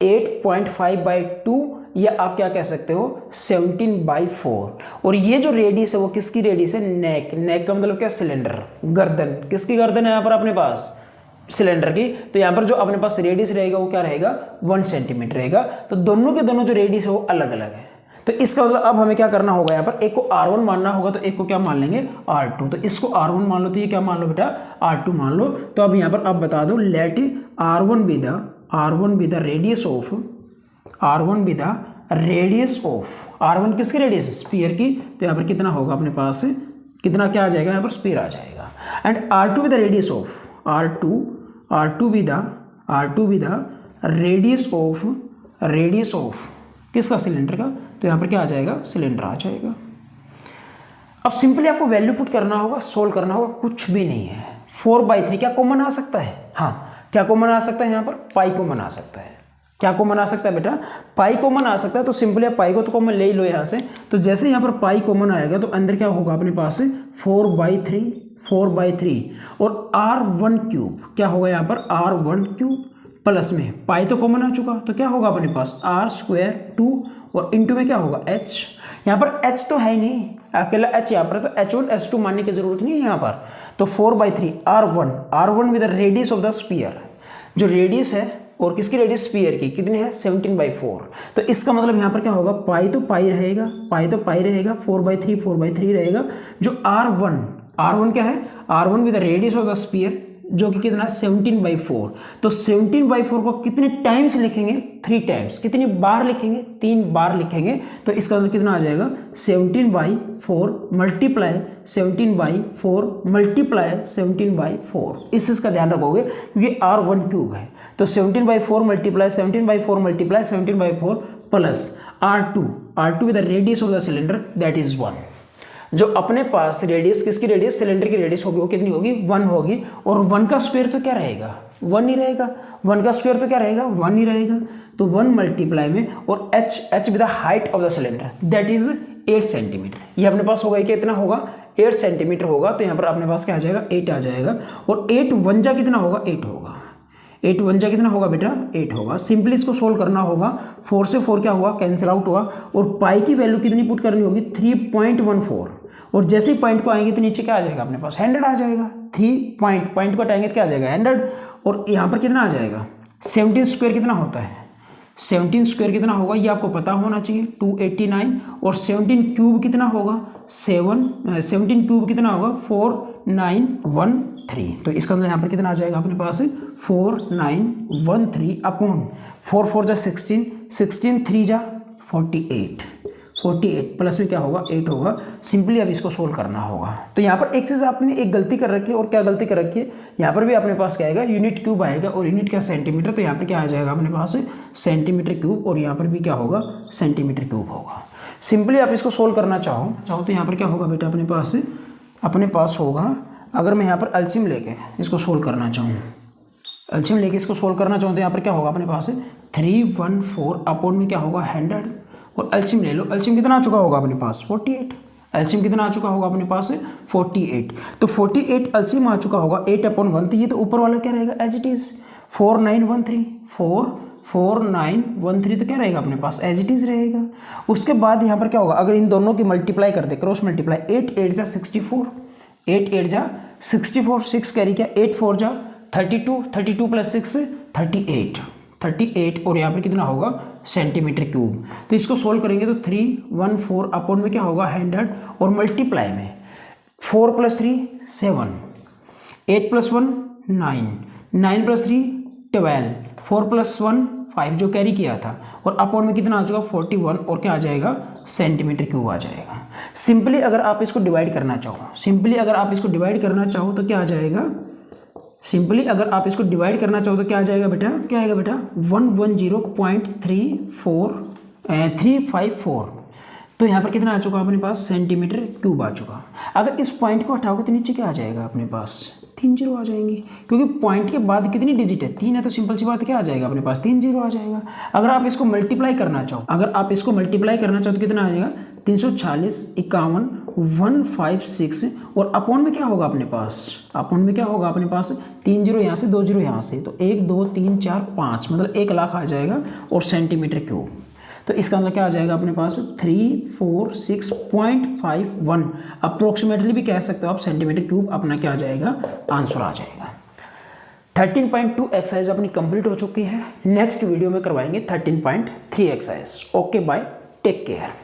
8.5/2, या आप क्या कह सकते हो 17/4, और ये जो रेडियस है वो किसकी रेडियस है नेक का मतलब क्या सिलेंडर गर्दन, किसकी गर्दन है यहाँ पर अपने पास सिलेंडर की। तो यहाँ पर जो अपने पास रेडियस रहेगा वो क्या रहेगा 1 सेंटीमीटर रहेगा। तो दोनों के दोनों जो रेडियस है वो अलग अलग है। तो इसका मतलब अब हमें क्या करना होगा, यहाँ पर एक को R1 मानना होगा, तो एक को क्या मान लेंगे R2। तो इसको R1 मान लो, तो ये क्या मान लो बेटा R2 मान लो। तो अब यहाँ पर आप बता दो let R1 be the radius of R1 किसकी रेडियस है स्फीयर की। तो यहाँ पर कितना होगा अपने पास कितना क्या आ जाएगा यहाँ पर स्पीयर आ जाएगा। And R2 with the radius of R2 with the radius of किसका, सिलेंडर का। तो यहाँ पर क्या आ जाएगा, सिलेंडर आ जाएगा। अब सिंपली आपको वैल्यू पुट करना होगा, सोल्व करना होगा, कुछ भी नहीं है। 4/3 क्या कॉमन आ सकता है, हाँ क्या कॉमन आ सकता है, यहाँ पर पाई कॉमन आ सकता है। क्या कॉमन आ सकता है बेटा, पाई कॉमन आ सकता है। तो सिंपली आप पाई को तो कॉमन ले ही लो यहाँ से। तो जैसे यहाँ पर पाई कॉमन आएगा तो अंदर क्या होगा अपने पास 4/3 और R1³ क्या होगा यहाँ पर, R1³ प्लस में पाई तो कॉमन आ चुका, तो क्या होगा अपने पास R²2 और इंटू में क्या होगा H। यहाँ पर H तो है ही नहीं, अकेला H यहाँ पर, तो H1 H2 मानने की जरूरत नहीं है यहाँ पर। तो 4/3 R1 with the radius of the sphere, जो रेडियस है और किसकी रेडियस, स्फीयर की, कितनी है 17/4। तो इसका मतलब यहाँ पर क्या होगा, पाई तो पाई रहेगा, 4/3 रहेगा। जो R1 क्या है, R1 with the radius of the sphere जो कि कितना 17/4। तो 17/4 को कितने टाइम्स लिखेंगे, 3 टाइम्स। कितनी बार लिखेंगे, 3 बार लिखेंगे। तो इसका मतलब कितना आ जाएगा 17/4 मल्टीप्लाई 17/4 इस चीज़ का ध्यान रखोगे क्योंकि R1³ है। तो 17/4 multiply 17/4 plus R2 with the radius of the cylinder that is 1। जो अपने पास रेडियस, किसकी रेडियस, सिलेंडर की रेडियस होगी, वो कितनी होगी, 1 होगी। और 1 का स्क्वायर तो क्या रहेगा, 1 ही रहेगा। 1 का स्क्वायर तो क्या रहेगा, 1 ही रहेगा। तो 1 मल्टीप्लाई में और h with the height of the cylinder that is 8 centimetre. ये अपने पास होगा, कितना होगा 8 सेंटीमीटर होगा। तो यहाँ पर अपने पास क्या आ जाएगा, 8 आ जाएगा। और 8 1 जा कितना होगा, 8 होगा। 8 1 जा कितना होगा बेटा, 8 होगा। सिंपली इसको सोल्व करना होगा। 4 से 4 क्या हुआ, कैंसिल आउट हुआ। और पाई की वैल्यू कितनी पुट करनी होगी, 3.14। और जैसे ही पॉइंट को आएंगे तो नीचे क्या आ जाएगा अपने पास, 100 आ जाएगा। 3 पॉइंट को हटाएंगे तो क्या आ जाएगा 100। और यहाँ पर कितना आ जाएगा, 17 स्क्वायर कितना होता है, 17 स्क्वायर कितना होगा ये आपको पता होना चाहिए, 289। और 17³ कितना होगा, 17³ कितना होगा 4913। तो इसका मतलब यहाँ पर कितना आ जाएगा अपने पास 4913 अपॉन 4 4 जा 16, 16 3 जा 48 प्लस में क्या होगा 8 होगा। सिंपली अब इसको सोल्व करना होगा। तो यहाँ पर एक चीज़ आपने एक गलती कर रखी है। और क्या गलती कर रखी है, यहाँ पर भी अपने पास क्या आएगा, यूनिट क्यूब आएगा और यूनिट क्या सेंटीमीटर। तो यहाँ पर क्या आ जाएगा अपने पास सेंटीमीटर क्यूब और यहाँ पर भी क्या होगा सेंटीमीटर क्यूब होगा। सिंपली आप इसको सोल्व करना चाहो तो यहाँ पर क्या होगा बेटा अपने पास होगा, अगर मैं यहाँ पर एलसीएम लेके इसको सोल्व करना चाहूँ, एलसीएम लेके इसको सोल्व करना चाहूँ तो यहाँ पर क्या होगा अपने पास 314 अपॉन में क्या होगा 100। और एलसीएम ले लो, एलसीएम कितना आ चुका होगा अपने पास 48। एलसीएम कितना आ चुका होगा अपने पास 48। तो 48 एलसीएम आ चुका होगा 8/1। तो ये तो ऊपर वाला क्या रहेगा एज इट इज 4913 तो क्या रहेगा अपने पास एज इट इज रहेगा। उसके बाद यहाँ पर क्या होगा, अगर इन दोनों की मल्टीप्लाई करते, क्रॉस मल्टीप्लाई, 8 8 जा 64, 8 8 जा 64, 6 कैरी क्या 8 4 जा 32 प्लस 6 38 और यहाँ पर कितना होगा सेंटीमीटर क्यूब। तो इसको सोल्व करेंगे तो 314 अपॉन में क्या होगा 100 और मल्टीप्लाई में 4 + 3 7, 8 + 1 9, 9 + 3 12, 4 + 1 5 जो कैरी किया था और अपॉन में कितना आ चुका 41 और क्या आ जाएगा सेंटीमीटर क्यूब आ जाएगा। सिंपली अगर आप इसको डिवाइड करना चाहो, तो क्या आ जाएगा, सिंपली अगर आप इसको डिवाइड करना चाहो तो क्या आ जाएगा बेटा, 110354 तो यहाँ पर कितना आ चुका अपने पास सेंटीमीटर क्यूब आ चुका। अगर इस पॉइंट को हटाओगे तो नीचे क्या आ जाएगा अपने पास 3 जीरो आ जाएंगे, क्योंकि पॉइंट के बाद कितनी डिजिट है 3 है। तो सिंपल सी बात क्या आ जाएगा अपने पास 3 जीरो आ जाएगा। अगर आप इसको मल्टीप्लाई करना चाहो तो कितना आ जाएगा 346 51 156 और अपॉन में क्या होगा अपने पास 3 जीरो यहाँ से 2 जीरो यहाँ से, तो 1 2 3 4 5 मतलब 1 लाख आ जाएगा और सेंटीमीटर क्यूब। तो इसका मतलब क्या आ जाएगा अपने पास 346.51 अप्रोक्सीमेटली भी कह सकते हो आप सेंटीमीटर क्यूब अपना क्या आ जाएगा आंसर आ जाएगा। 13.2 एक्सरसाइज अपनी कंप्लीट हो चुकी है। नेक्स्ट वीडियो में करवाएंगे 13.3 exercise. Okay bye, take care.